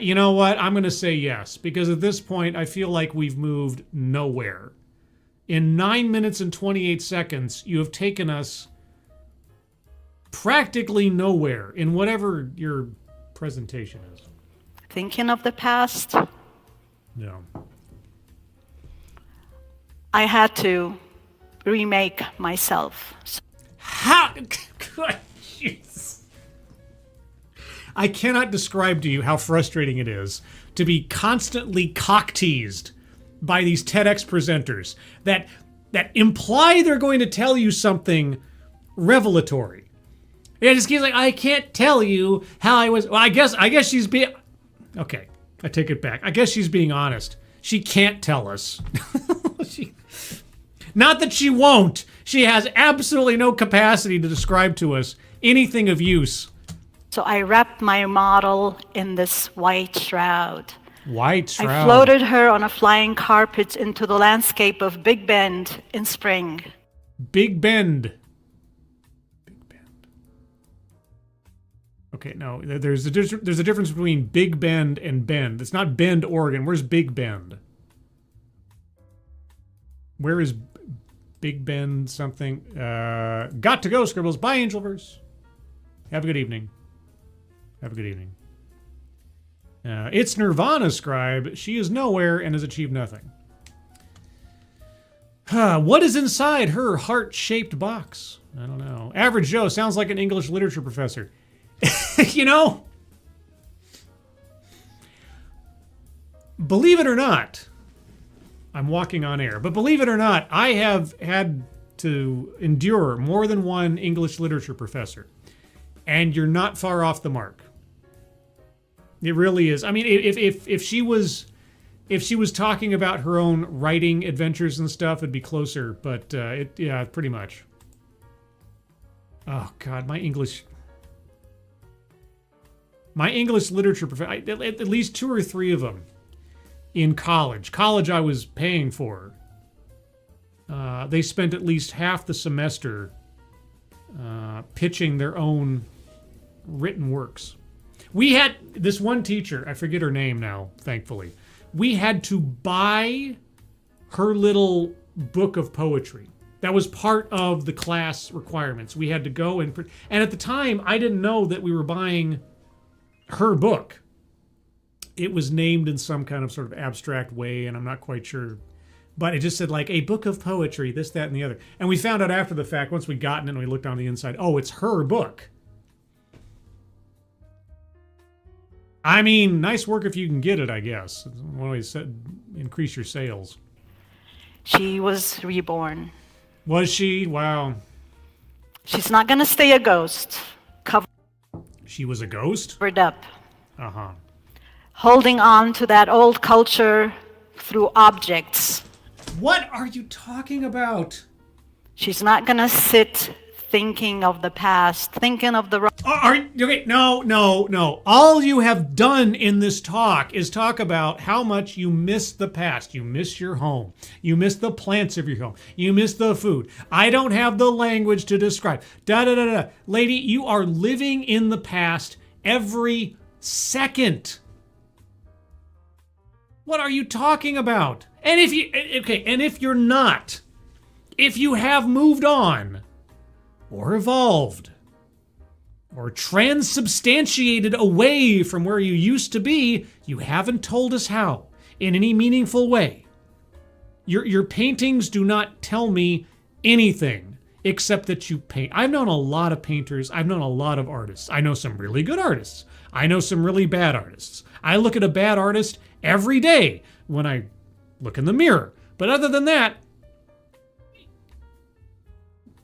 You know what? I'm going to say yes, because at this point, I feel like we've moved nowhere. In 9 minutes and 28 seconds, you have taken us practically nowhere in whatever your presentation is. Thinking of the past? No. I had to remake myself. How? Good. Jeez. I cannot describe to you how frustrating it is to be constantly cock-teased by these TEDx presenters that imply they're going to tell you something revelatory. Yeah, just keeps like, I can't tell you how I was. Well, I guess she's being. Okay, I take it back. I guess she's being honest. She can't tell us. Not that she won't. She has absolutely no capacity to describe to us anything of use. So I wrapped my model in this white shroud. White shroud. I floated her on a flying carpet into the landscape of Big Bend in spring. Big Bend. Big Bend. Okay, no, there's a difference between Big Bend and Bend. It's not Bend, Oregon. Where's Big Bend? Where is Big Bend something? Got to go, Scribbles. Bye, Angelverse. Have a good evening. Have a good evening. It's Nirvana, Scribe. She is nowhere and has achieved nothing. What is inside her heart-shaped box? I don't know. Average Joe sounds like an English literature professor. You know? Believe it or not, I'm walking on air, but believe it or not, I have had to endure more than one English literature professor. And you're not far off the mark. It really is. I mean, if she was talking about her own writing adventures and stuff, it'd be closer. But yeah, pretty much. Oh God, my English literature professor. At least 2 or 3 of them in college. College I was paying for. They spent at least half the semester pitching their own written works. We had this one teacher, I forget her name now, thankfully. We had to buy her little book of poetry. That was part of the class requirements. We had to go and at the time, I didn't know that we were buying her book. It was named in some kind of sort of abstract way, and I'm not quite sure. But it just said like a book of poetry, this, that, and the other. And we found out after the fact, once we'd gotten it and we looked on the inside, oh, it's her book. I mean, nice work if you can get it, I guess. One way to increase your sales. She was reborn. Was she? Wow. She's not gonna stay a ghost, She was a ghost? covered up, Uh-huh. holding on to that old culture through objects. What are you talking about? She's not gonna sit thinking of the past, thinking of the Okay, no. All you have done in this talk is talk about how much you miss the past. You miss your home. You miss the plants of your home. You miss the food. I don't have the language to describe. Da-da-da-da. Lady, you are living in the past every second. What are you talking about? And if you're not, if you have moved on, or evolved, or transubstantiated away from where you used to be, you haven't told us how, in any meaningful way. Your paintings do not tell me anything. except that you paint. I've known a lot of painters. I've known a lot of artists. I know some really good artists. I know some really bad artists. I look at a bad artist every day when I look in the mirror. But other than that,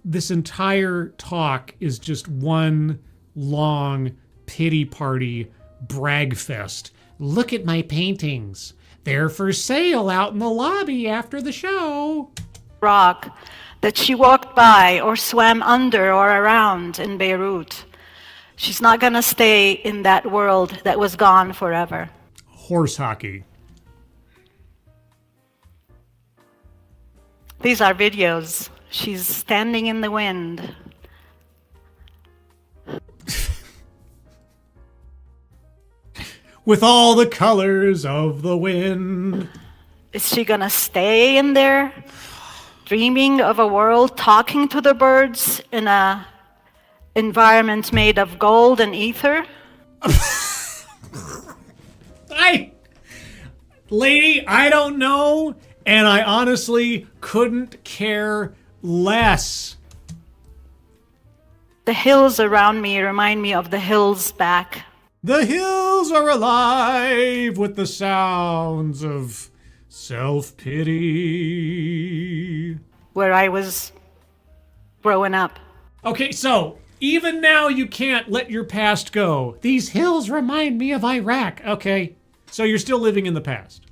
this entire talk is just one long pity party brag fest. Look at my paintings. They're for sale out in the lobby after the show. Rock that she walked by or swam under or around in Beirut. She's not going to stay in that world that was gone forever. Horse hockey. These are videos. She's standing in the wind. With all the colors of the wind. Is she going to stay in there, dreaming of a world, talking to the birds in a environment made of gold and ether? Lady, I don't know, and I honestly couldn't care less. The hills around me remind me of the hills back. The hills are alive with the sounds of self-pity. Where I was growing up. Okay, so even now you can't let your past go. These hills remind me of Iraq. Okay, so you're still living in the past.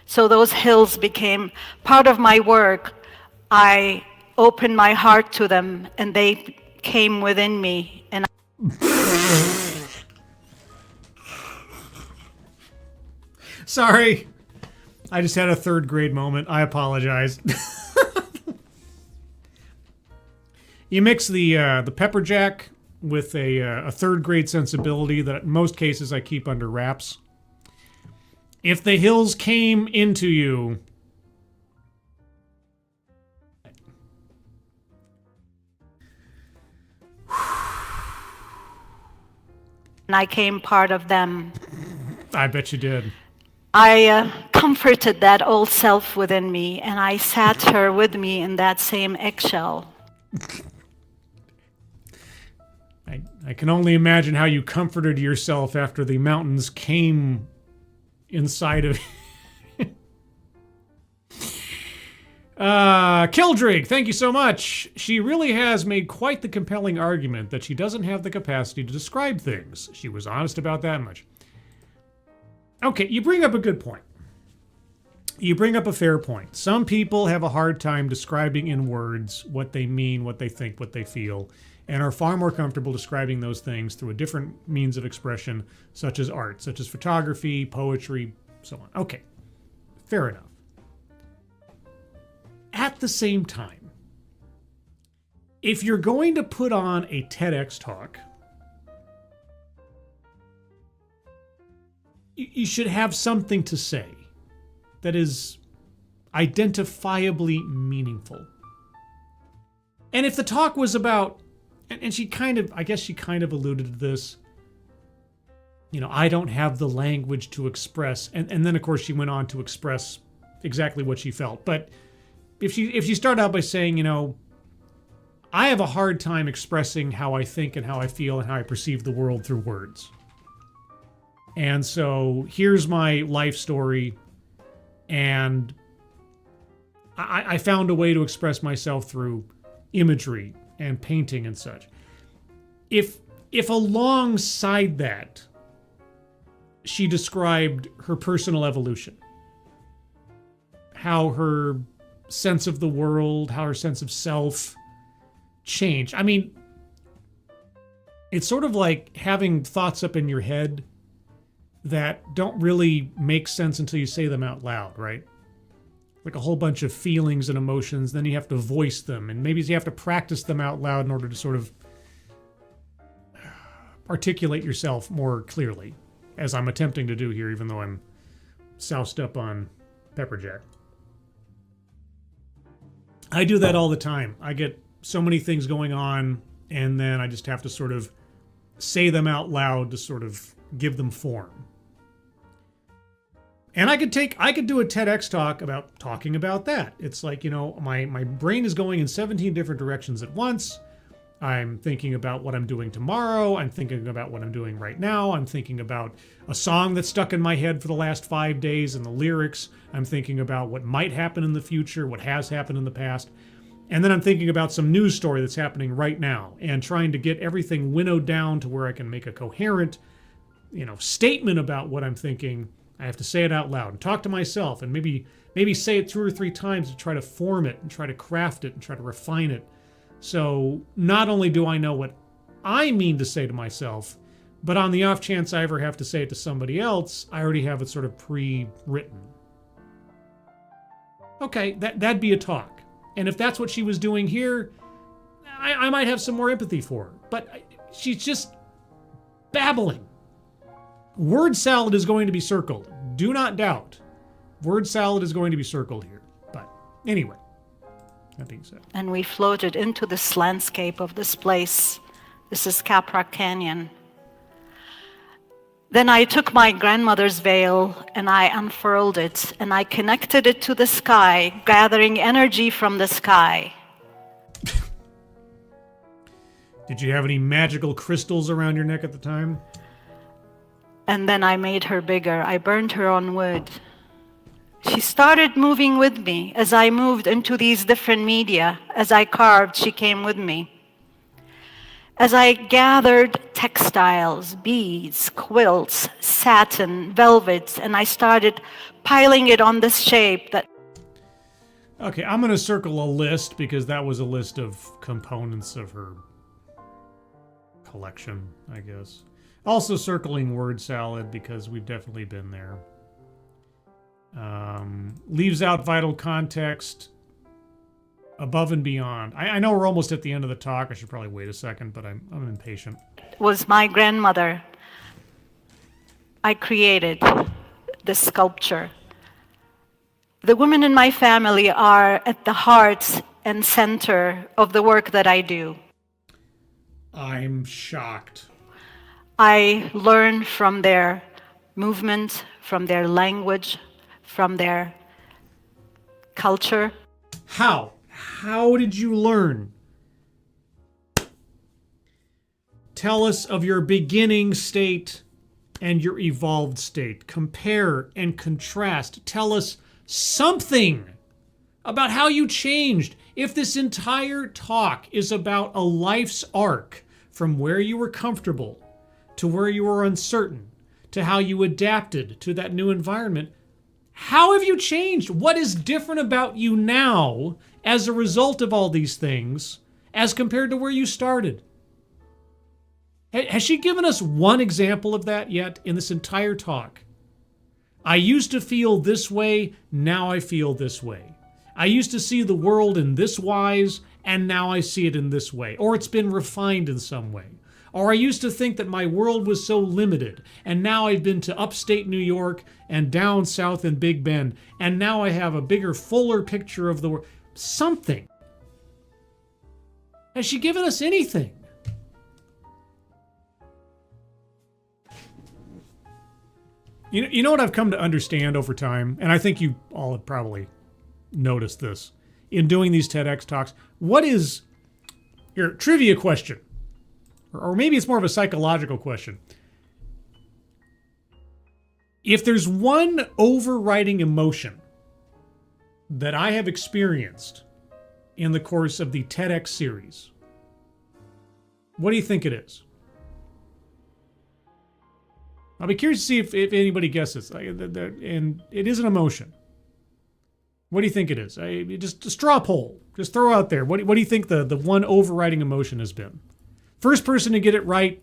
So those hills became part of my work. I opened my heart to them, and they came within me. And Sorry, I just had a third grade moment. I apologize. You mix the pepper jack with a third grade sensibility that in most cases I keep under wraps. If the hills came into you, I came part of them. I bet you did. I comforted that old self within me, and I sat her with me in that same eggshell. I can only imagine how you comforted yourself after the mountains came inside of Kildrig, thank you so much. She really has made quite the compelling argument that she doesn't have the capacity to describe things. She was honest about that much. Okay, you bring up a good point. You bring up a fair point. Some people have a hard time describing in words what they mean, what they think, what they feel, and are far more comfortable describing those things through a different means of expression, such as art, such as photography, poetry, so on. Okay, fair enough. At the same time, if you're going to put on a TEDx talk, you should have something to say that is identifiably meaningful. And if the talk was about, and she kind of, I guess she kind of alluded to this, you know, I don't have the language to express, and then of course she went on to express exactly what she felt. But if she started out by saying, you know, I have a hard time expressing how I think and how I feel and how I perceive the world through words. And so here's my life story, and I found a way to express myself through imagery and painting and such. If alongside that, she described her personal evolution, how her sense of the world, how her sense of self changed. I mean, it's sort of like having thoughts up in your head that don't really make sense until you say them out loud, right? Like a whole bunch of feelings and emotions, then you have to voice them, and maybe you have to practice them out loud in order to sort of articulate yourself more clearly, as I'm attempting to do here, even though I'm soused up on pepperjack. I do that all the time. I get so many things going on, and then I just have to sort of say them out loud to sort of give them form. And I could do a TEDx talk about talking about that. It's like, my brain is going in 17 different directions at once. I'm thinking about what I'm doing tomorrow. I'm thinking about what I'm doing right now. I'm thinking about a song that's stuck in my head for the last 5 days and the lyrics. I'm thinking about what might happen in the future, what has happened in the past. And then I'm thinking about some news story that's happening right now and trying to get everything winnowed down to where I can make a coherent, statement about what I'm thinking. I have to say it out loud and talk to myself and maybe say it 2 or 3 times to try to form it and try to craft it and try to refine it. So not only do I know what I mean to say to myself, but on the off chance I ever have to say it to somebody else, I already have it sort of pre-written. Okay, that'd be a talk. And if that's what she was doing here, I might have some more empathy for her. But she's just babbling. Word salad is going to be circled. Do not doubt. Word salad is going to be circled here. But anyway, that being said. And we floated into this landscape of this place. This is Caprock Canyon. Then I took my grandmother's veil and I unfurled it and I connected it to the sky, gathering energy from the sky. Did you have any magical crystals around your neck at the time? And then I made her bigger. I burned her on wood. She started moving with me. As I moved into these different media, as I carved, she came with me. As I gathered textiles, beads, quilts, satin, velvets, and I started piling it on this shape that... Okay, I'm going to circle a list because that was a list of components of her collection, I guess. Also circling word salad because we've definitely been there. Leaves out vital context. Above and beyond. I know we're almost at the end of the talk. I should probably wait a second, but I'm impatient. Was my grandmother. I created this sculpture. The women in my family are at the heart and center of the work that I do. I'm shocked. I learn from their movement, from their language, from their culture. How? How did you learn? Tell us of your beginning state and your evolved state. Compare and contrast. Tell us something about how you changed. If this entire talk is about a life's arc from where you were comfortable to where you were uncertain to how you adapted to that new environment, how have you changed? What is different about you now as a result of all these things as compared to where you started? Has she given us one example of that yet in this entire talk? I used to feel this way, now I feel this way. I used to see the world in this wise, and now I see it in this way. Or it's been refined in some way. Or I used to think that my world was so limited, and now I've been to upstate New York and down south in Big Bend, and now I have a bigger, fuller picture of the world. Something. Has she given us anything? You know what I've come to understand over time, and I think you all have probably noticed this in doing these TEDx talks. What is your trivia question? Or maybe it's more of a psychological question. If there's one overriding emotion that I have experienced in the course of the TEDx series, what do you think it is? I'll be curious to see if anybody guesses. And it is an emotion. What do you think it is? Just a straw poll. Just throw out there. What do you think the one overriding emotion has been? First person to get it right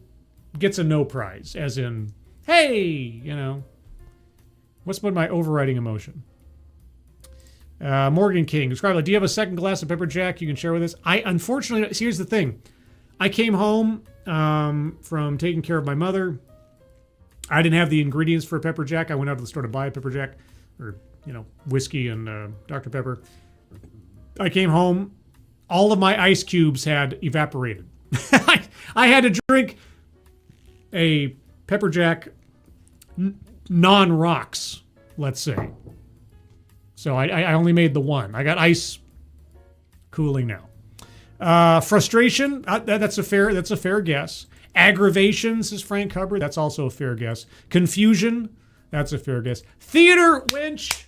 gets a no prize, as in, hey, what's been my overriding emotion? Morgan King, describe it. Do you have a second glass of pepper jack you can share with us? Unfortunately, here's the thing. I came home from taking care of my mother. I didn't have the ingredients for a pepper jack. I went out to the store to buy a pepper jack, or, whiskey and Dr. Pepper. I came home. All of my ice cubes had evaporated. I had to drink a pepper jack non-rocks let's say. So I only made the one. I got ice cooling now. Frustration, that's a fair guess. Aggravation, says Frank Hubbard, that's also a fair guess. Confusion, that's a fair guess. Theater winch.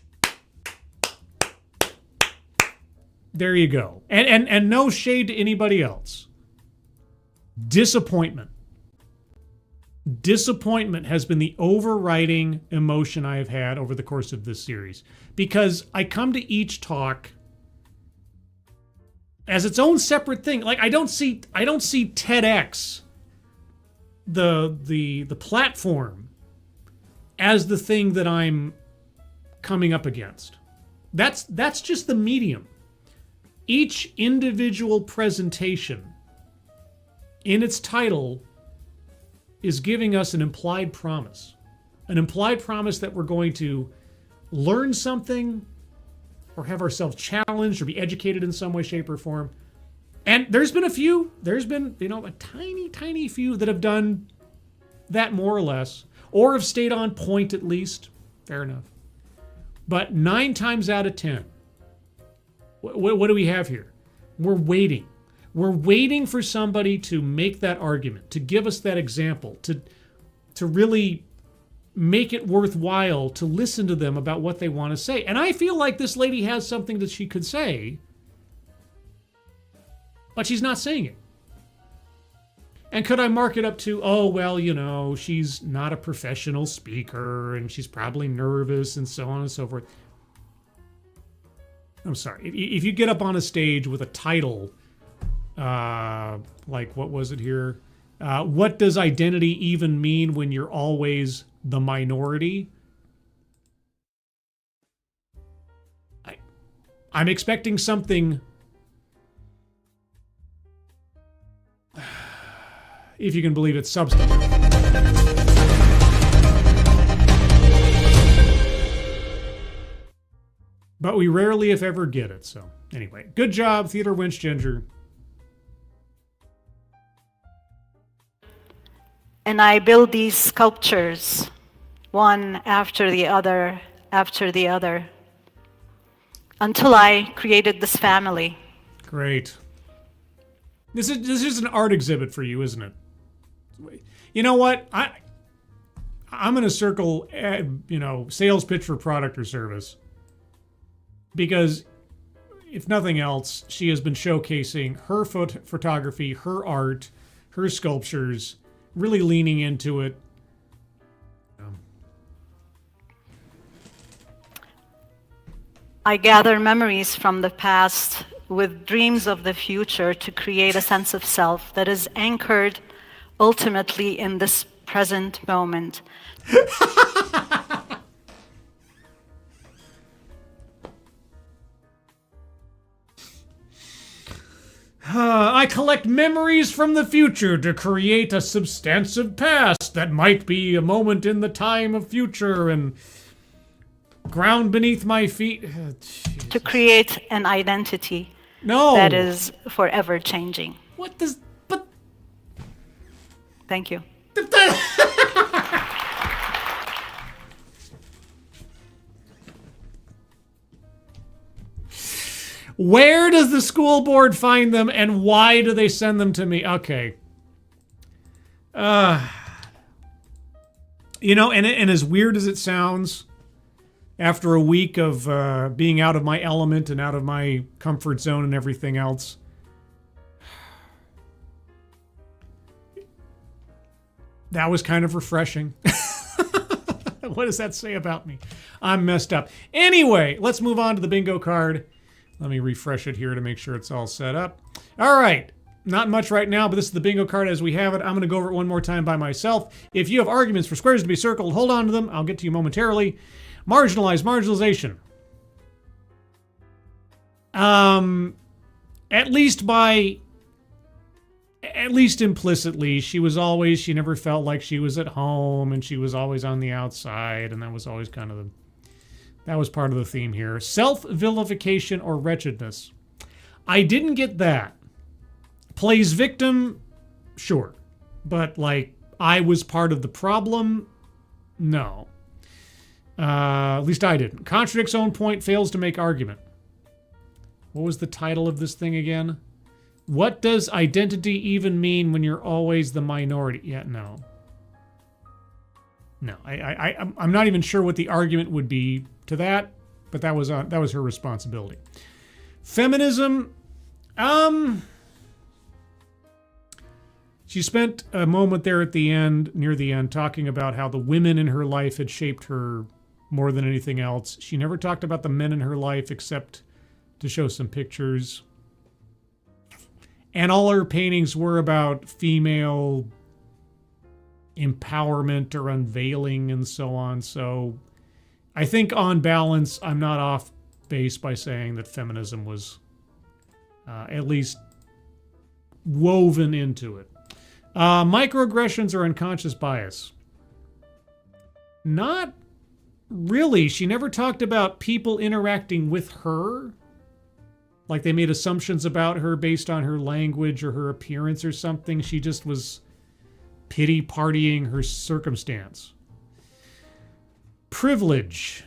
There you go. And no shade to anybody else. Disappointment. Disappointment has been the overriding emotion I have had over the course of this series, because I come to each talk as its own separate thing. Like I don't see TEDx, the platform, as the thing that I'm coming up against. That's just the medium. Each individual presentation in its title is giving us an implied promise that we're going to learn something or have ourselves challenged or be educated in some way, shape, or form. And there's been a tiny few that have done that more or less, or have stayed on point at least. Fair enough. But 9 times out of 10, what do we have here? We're waiting. We're waiting for somebody to make that argument, to give us that example, to really make it worthwhile to listen to them about what they want to say. And I feel like this lady has something that she could say, but she's not saying it. And could I mark it up to, oh, well, she's not a professional speaker and she's probably nervous and so on and so forth. I'm sorry. If you get up on a stage with a title, like what was it here? What does identity even mean when you're always the minority? I'm expecting something, if you can believe it, substantive. But we rarely, if ever, get it. So anyway, good job, Theodore Winch Ginger. And I build these sculptures, one after the other, until I created this family. Great. This is an art exhibit for you, isn't it? You know what? I'm going to circle, sales pitch for product or service. Because, if nothing else, she has been showcasing her photography, her art, her sculptures, really leaning into it. I gather memories from the past with dreams of the future to create a sense of self that is anchored ultimately in this present moment. I collect memories from the future to create a substantive past that might be a moment in the time of future and ground beneath my feet. To create an identity that is forever changing. What does... But... Thank you. Where does the school board find them, and why do they send them to me? Okay. And as weird as it sounds, after a week of being out of my element and out of my comfort zone and everything else, that was kind of refreshing. What does that say about me? I'm messed up. Anyway, let's move on to the bingo card. Let me refresh it here to make sure it's all set up. All right. Not much right now, but this is the bingo card as we have it. I'm going to go over it one more time by myself. If you have arguments for squares to be circled, hold on to them. I'll get to you momentarily. Marginalization. At least implicitly, she never felt like she was at home, and she was always on the outside, and that was always that was part of the theme here. Self-vilification or wretchedness. I didn't get that. Plays victim, sure. But, I was part of the problem? No. At least I didn't. Contradicts own point, fails to make argument. What was the title of this thing again? What does identity even mean when you're always the minority? Yeah, no. No, I'm not even sure what the argument would be to that, but that was her responsibility. Feminism, she spent a moment there at the end, near the end, talking about how the women in her life had shaped her more than anything else. She never talked about the men in her life except to show some pictures. And all her paintings were about female empowerment or unveiling and so on. So I think on balance, I'm not off base by saying that feminism was at least woven into it. Microaggressions or unconscious bias. Not really. She never talked about people interacting with her. Like they made assumptions about her based on her language or her appearance or something. She just was pity partying her circumstance. Privilege.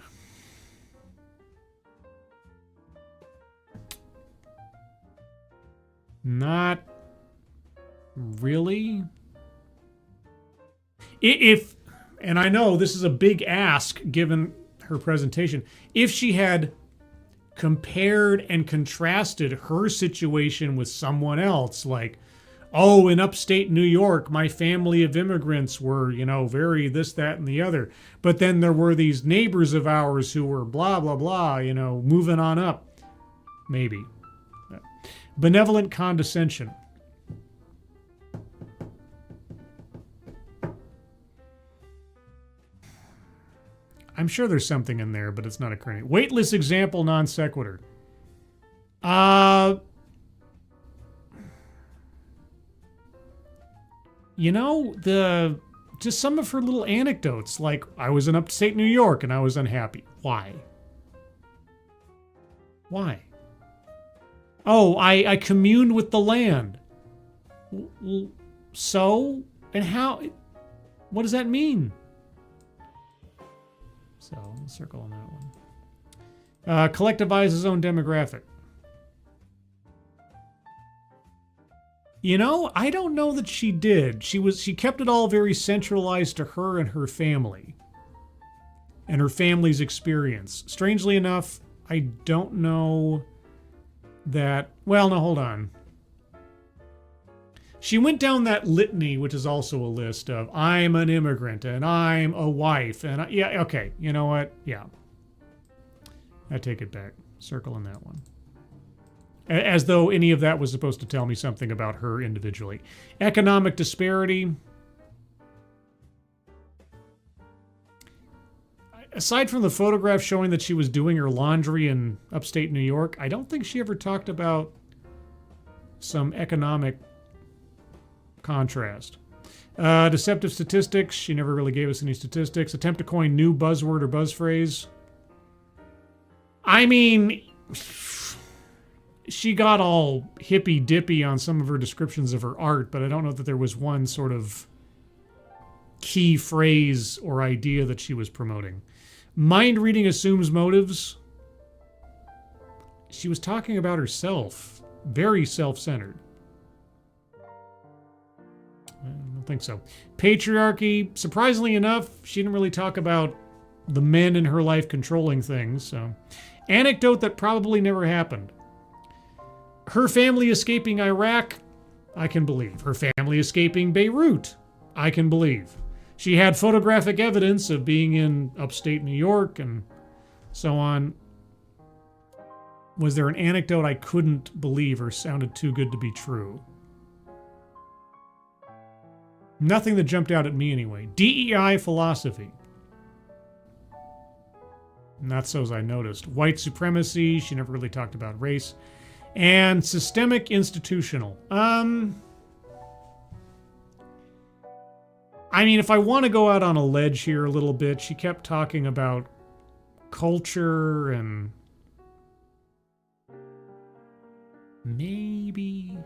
Not really. If, and I know this is a big ask given her presentation, if she had compared and contrasted her situation with someone else, like, oh, in upstate New York, my family of immigrants were, very this, that, and the other. But then there were these neighbors of ours who were blah, blah, blah, moving on up. Maybe. Benevolent condescension. I'm sure there's something in there, but it's not occurring. Weightless example, non sequitur. Just some of her little anecdotes, like I was in upstate New York and I was unhappy. Why? Oh, I communed with the land. So? And how? What does that mean? So, I'll circle on that one. Collectivize his own demographic. I don't know that she did. She kept it all very centralized to her and her family. And her family's experience. Strangely enough, I don't know that... Well, no, hold on. She went down that litany, which is also a list of, I'm an immigrant, and I'm a wife, and yeah, okay, you know what? Yeah. I take it back. Circle on that one. As though any of that was supposed to tell me something about her individually. Economic disparity. Aside from the photograph showing that she was doing her laundry in upstate New York, I don't think she ever talked about some economic contrast. Deceptive statistics. She never really gave us any statistics. Attempt to coin new buzzword or buzz phrase. I mean, she got all hippy-dippy on some of her descriptions of her art, but I don't know that there was one sort of key phrase or idea that she was promoting. Mind reading assumes motives. She was talking about herself. Very self-centered. I don't think so. Patriarchy. Surprisingly enough, she didn't really talk about the men in her life controlling things. So, anecdote that probably never happened. Her family escaping Iraq, I can believe. Her family escaping Beirut, I can believe. She had photographic evidence of being in upstate New York and so on. Was there an anecdote I couldn't believe or sounded too good to be true? Nothing that jumped out at me anyway. DEI philosophy. Not so as I noticed. White supremacy. She never really talked about race. And systemic institutional. I mean, if I want to go out on a ledge here a little bit, she kept talking about culture and maybe...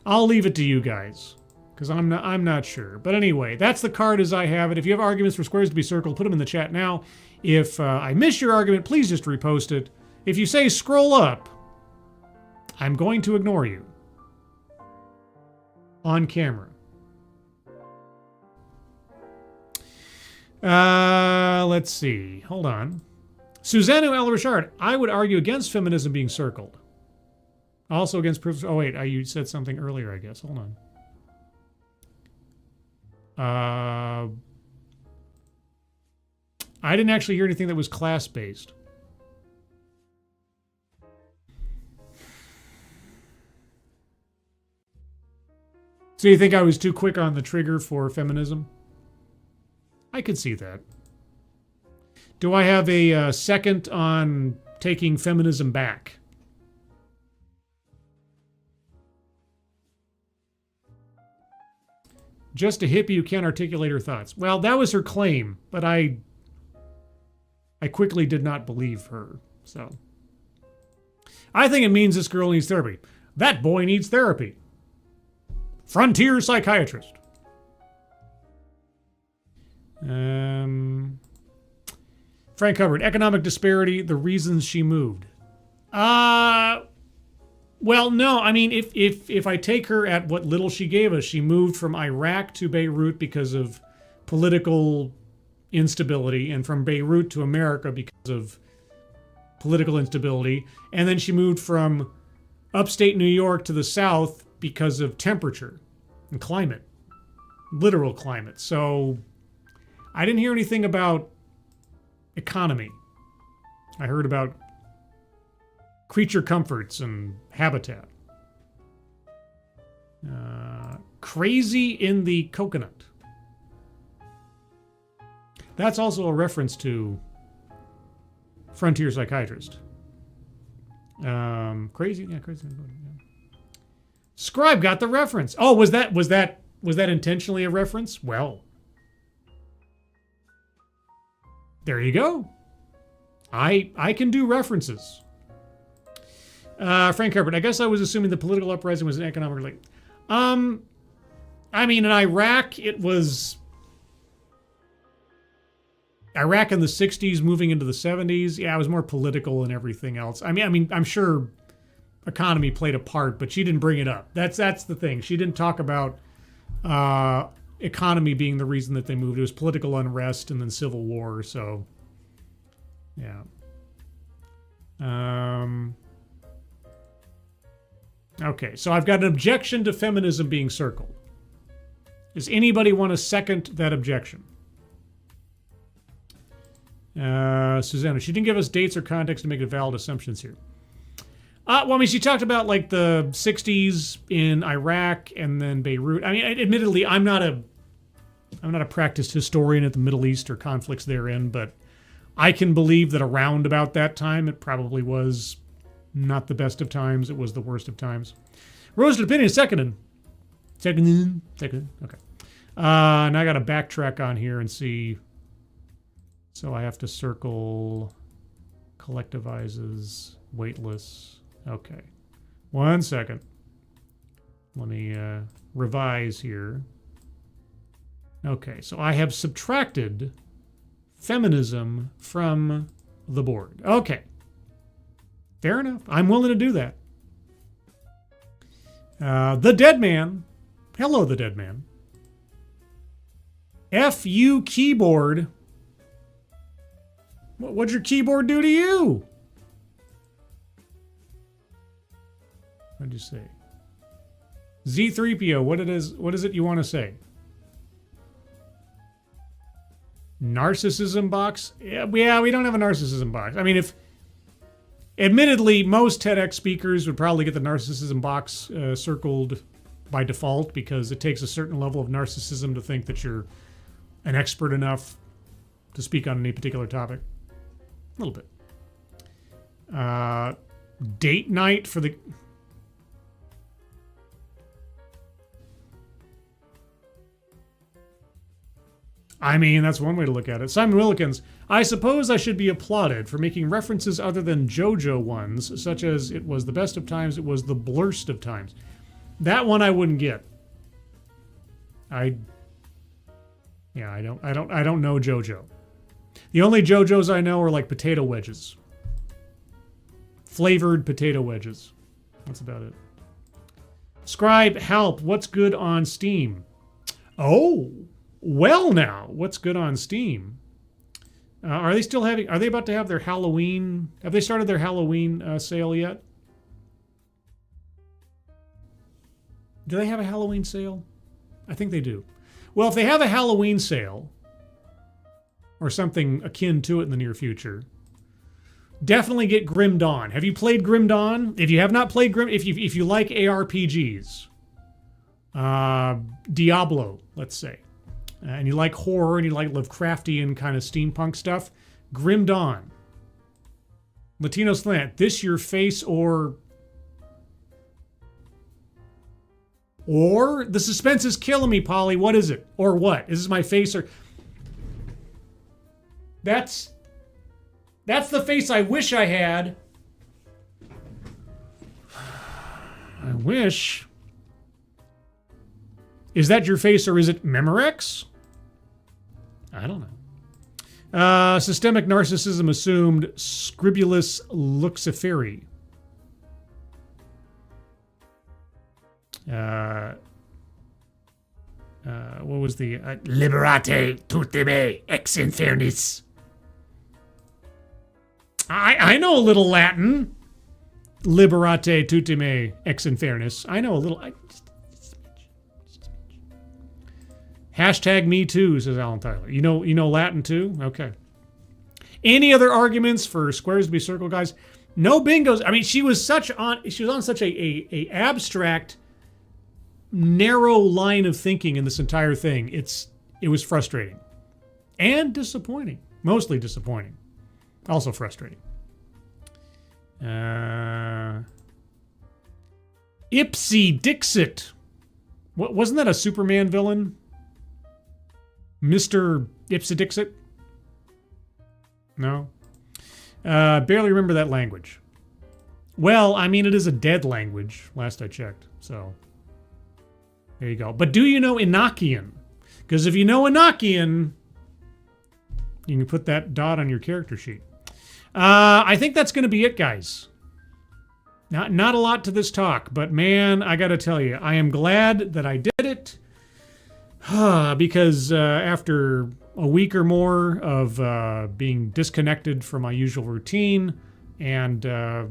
I'll leave it to you guys. Because I'm not sure. But anyway, that's the card as I have it. If you have arguments for squares to be circled, put them in the chat now. If I miss your argument, please just repost it. If you say scroll up, I'm going to ignore you. On camera. Let's see. Hold on. Susanna El Richard, I would argue against feminism being circled. Also against proofs. Oh, wait. You said something earlier, I guess. Hold on. I didn't actually hear anything that was class-based. So you think I was too quick on the trigger for feminism? I could see that. Do I have a second on taking feminism back? Just a hippie who can't articulate her thoughts. Well, that was her claim, but I quickly did not believe her. So I think it means this girl needs therapy. That boy needs therapy. Frontier psychiatrist. Frank Hubbard, economic disparity, the reasons she moved. Well, no, I mean, if I take her at what little she gave us, she moved from Iraq to Beirut because of political instability, and from Beirut to America because of political instability, and then she moved from upstate New York to the South because of temperature and climate, literal climate. So I didn't hear anything about economy. I heard about creature comforts and habitat. Crazy in the coconut. That's also a reference to Frontier Psychiatrist. Crazy, yeah, crazy. Yeah. Scribe got the reference. Oh, was that intentionally a reference? Well, there you go. I can do references. Frank Herbert, I guess I was assuming the political uprising was an economic relate. I mean, in Iraq, it was Iraq in the 60s moving into the 70s. Yeah, it was more political and everything else. I mean, I'm sure economy played a part, but she didn't bring it up. That's the thing. She didn't talk about economy being the reason that they moved. It was political unrest and then civil war. So, yeah. Okay, so I've got an objection to feminism being circled. Does anybody want to second that objection? Susanna, she didn't give us dates or context to make valid assumptions here. Well, I mean, she talked about like the 60s in Iraq and then Beirut. I mean, admittedly, I'm not a practiced historian at the Middle East or conflicts therein, but I can believe that around about that time, it probably was not the best of times. It was the worst of times. Rose opinion, seconded. Okay. Now I got to backtrack on here and see. So I have to circle collectivizes, weightless. Okay. 1 second. Let me revise here. Okay, so I have subtracted feminism from the board. Okay. Fair enough. I'm willing to do that. The Dead Man. Hello, The Dead Man. FU keyboard. What'd your keyboard do to you? What'd you say? Z3PO, what is it you want to say? Narcissism box? Yeah, we don't have a narcissism box. I mean, admittedly, most TEDx speakers would probably get the narcissism box circled by default because it takes a certain level of narcissism to think that you're an expert enough to speak on any particular topic. A little bit. Date night for the... I mean, that's one way to look at it. Simon Wilkins, I suppose I should be applauded for making references other than JoJo ones, such as it was the best of times, it was the blurst of times. That one I wouldn't get. I don't know JoJo. The only JoJos I know are like potato wedges. Flavored potato wedges. That's about it. Scribe, help. What's good on Steam? Oh, well now. What's good on Steam? Are they about to have their Halloween? Have they started their Halloween sale yet? Do they have a Halloween sale? I think they do. Well, if they have a Halloween sale or something akin to it in the near future, definitely get Grim Dawn. Have you played Grim Dawn? If you have not played Grim, if you like ARPGs, Diablo, let's say, and you like horror and you like Lovecraftian kind of steampunk stuff, Grim Dawn. Latino Slant, this your face or the suspense is killing me, Polly. What is it? Or what? Is this my face or... That's the face I wish I had. I wish. Is that your face or is it Memorex? I don't know. Systemic narcissism assumed scribulus luxiferi. What was the liberate tutte me ex infernis? I know a little Latin. Liberate tutte me ex infernis. I know a little. Hashtag me too, says Alan Tyler. You know Latin too? Okay. Any other arguments for Squaresby Circle, guys? No bingos. I mean, she was on such a abstract, narrow line of thinking in this entire thing. It was frustrating and disappointing. Mostly disappointing. Also frustrating. Ipsy Dixit. Wasn't that a Superman villain? Mr. Ipsy Dixit? No? Barely remember that language. Well, I mean, it is a dead language, last I checked. So, there you go. But do you know Enochian? Because if you know Enochian, you can put that dot on your character sheet. I think that's going to be it, guys. Not a lot to this talk, but man, I got to tell you, I am glad that I did it. Because after a week or more of being disconnected from my usual routine and I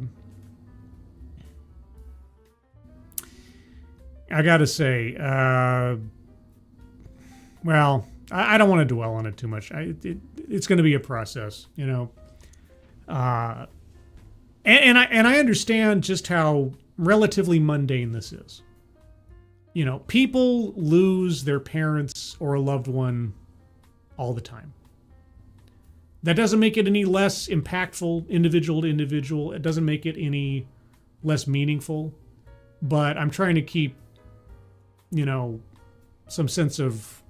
gotta say, well, I don't want to dwell on it too much. It's going to be a process, you know. And I understand just how relatively mundane this is. You know, people lose their parents or a loved one all the time. That doesn't make it any less impactful, individual to individual. It doesn't make it any less meaningful. But I'm trying to keep, you know, some sense of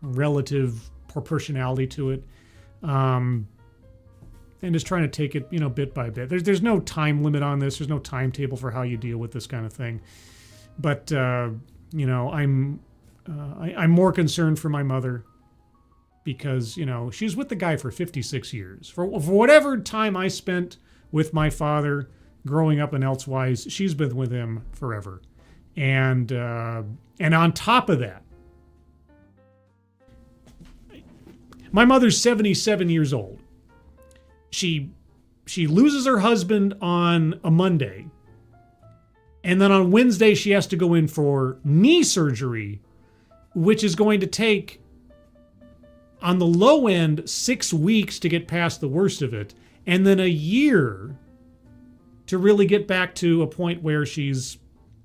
relative proportionality to it. And just trying to take it, you know, bit by bit. There's no time limit on this. There's no timetable for how you deal with this kind of thing. But, you know, I'm more concerned for my mother because, you know, she's with the guy for 56 years. For whatever time I spent with my father growing up and elsewise, she's been with him forever. And on top of that, my mother's 77 years old. She loses her husband on a Monday. And then on Wednesday, she has to go in for knee surgery, which is going to take, on the low end, 6 weeks to get past the worst of it, and then a year to really get back to a point where she's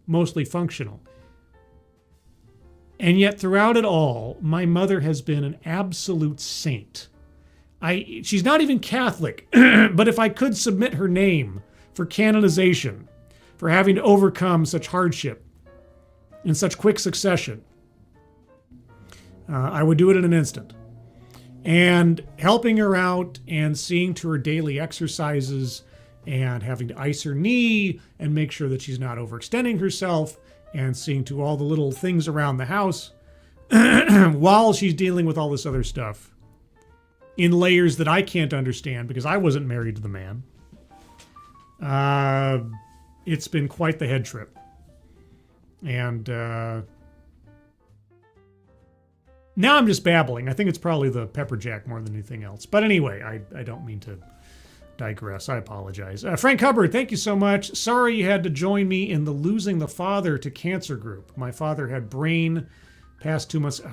mostly functional. And yet, throughout it all, my mother has been an absolute saint. She's not even Catholic, but if I could submit her name for canonization, for having to overcome such hardship in such quick succession, I would do it in an instant. And helping her out and seeing to her daily exercises and having to ice her knee and make sure that she's not overextending herself and seeing to all the little things around the house, while she's dealing with all this other stuff in layers that I can't understand because I wasn't married to the man. It's been quite the head trip. And now I'm just babbling. I think it's probably the pepper jack more than anything else. But anyway, I don't mean to digress. I apologize. Frank Hubbard, thank you so much. Sorry you had to join me in the Losing the Father to Cancer group. My father had brain past 2 months. Fuck.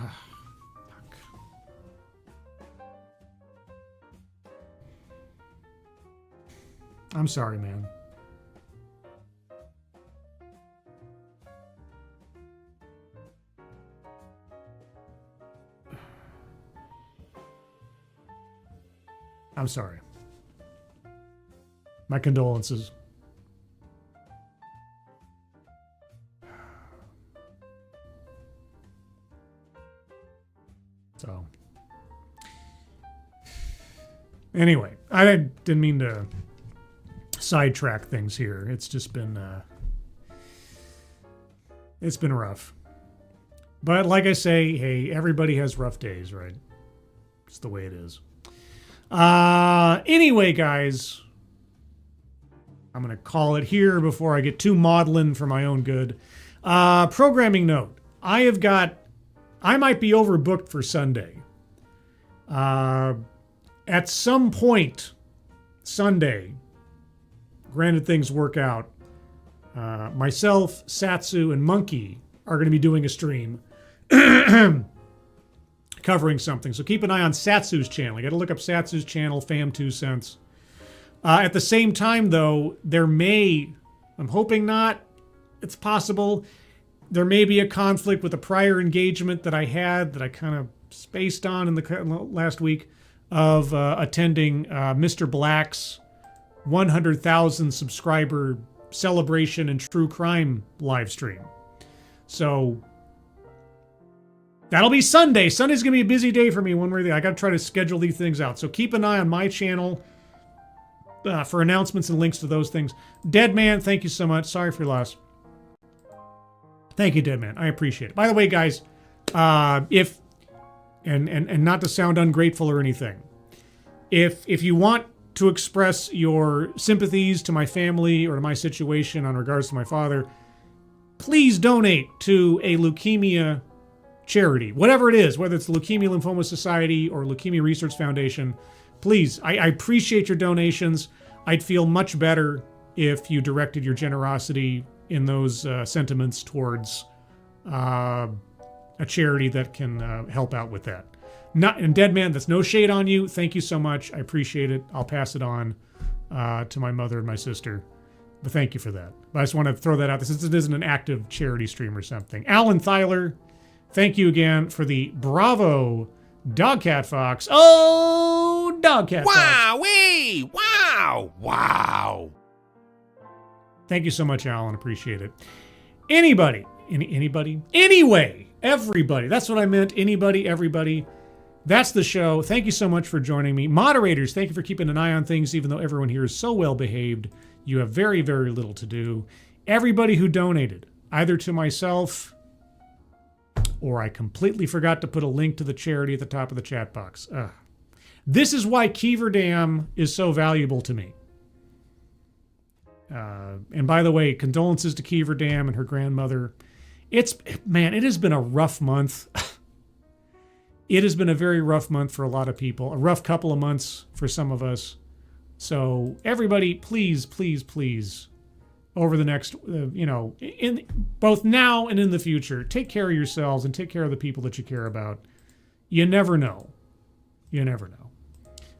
I'm sorry, man. I'm sorry. My condolences. So, anyway, I didn't mean to sidetrack things here. It's just been, it's been rough. But like I say, hey, everybody has rough days, right? It's the way it is. Anyway, guys, I'm going to call it here before I get too maudlin for my own good. Programming note. I might be overbooked for Sunday. At some point Sunday, granted things work out, myself, Satsu, and Monkey are going to be doing a stream covering something. So keep an eye on Satsu's channel. You got to look up Satsu's channel, Fam 2 Cents. At the same time, though, there may, I'm hoping not, it's possible, there may be a conflict with a prior engagement that I had that I kind of spaced on in the last week of attending Mr. Black's 100,000 subscriber celebration and true crime live stream. So that'll be Sunday. Sunday's going to be a busy day for me one way or the other. I got to try to schedule these things out. So keep an eye on my channel for announcements and links to those things. Dead Man, thank you so much. Sorry for your loss. Thank you, Dead Man. I appreciate it. By the way, guys, if and not to sound ungrateful or anything, if you want to express your sympathies to my family or to my situation on regards to my father, please donate to a leukemia charity, whatever it is, whether it's the Leukemia Lymphoma Society or Leukemia Research Foundation. Please, I appreciate your donations. I'd feel much better if you directed your generosity in those sentiments towards a charity that can help out with that. And Dead Man, that's no shade on you. Thank you so much. I appreciate it. I'll pass it on to my mother and my sister. But thank you for that. But I just want to throw that out since it isn't an active charity stream or something. Alan Thyler, thank you again for the Bravo Dogcat Fox. Oh, Dogcat Fox. Wowee! Wow! Wow! Thank you so much, Alan. Appreciate it. Anybody? Anyway, everybody. That's what I meant. Anybody, everybody. That's the show. Thank you so much for joining me. Moderators, thank you for keeping an eye on things, even though everyone here is so well behaved. You have very, very little to do. Everybody who donated, either to myself or I completely forgot to put a link to the charity at the top of the chat box. This is why Kiever Dam is so valuable to me. And by the way, condolences to Kiever Dam and her grandmother. It has been a rough month. It has been a very rough month for a lot of people. A rough couple of months for some of us. So everybody, please, please, please, over the next, in both now and in the future, take care of yourselves and take care of the people that you care about. You never know. You never know.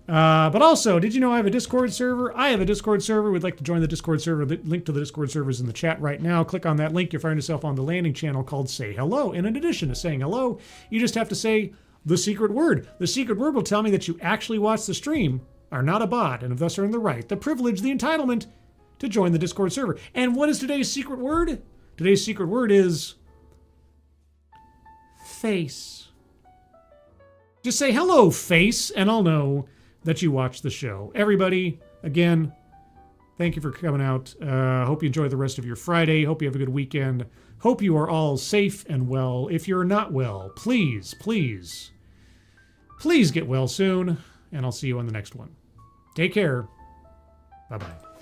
But also, did you know I have a Discord server? I have a Discord server. We'd like to join the Discord server. The link to the Discord server is in the chat right now. Click on that link. You'll find yourself on the landing channel called Say Hello. And in addition to saying hello, you just have to say the secret word. The secret word will tell me that you actually watched the stream, are not a bot, and thus are in the right, the privilege, the entitlement to join the Discord server. And what is today's secret word? Today's secret word is face. Just say hello, face, and I'll know that you watched the show. Everybody, again, Thank you for coming out. Hope you enjoy the rest of your Friday. Hope you have a good weekend. Hope you are all safe and well. If you're not well, please, please, please get well soon. And I'll see you on the next one. Take care. Bye-bye.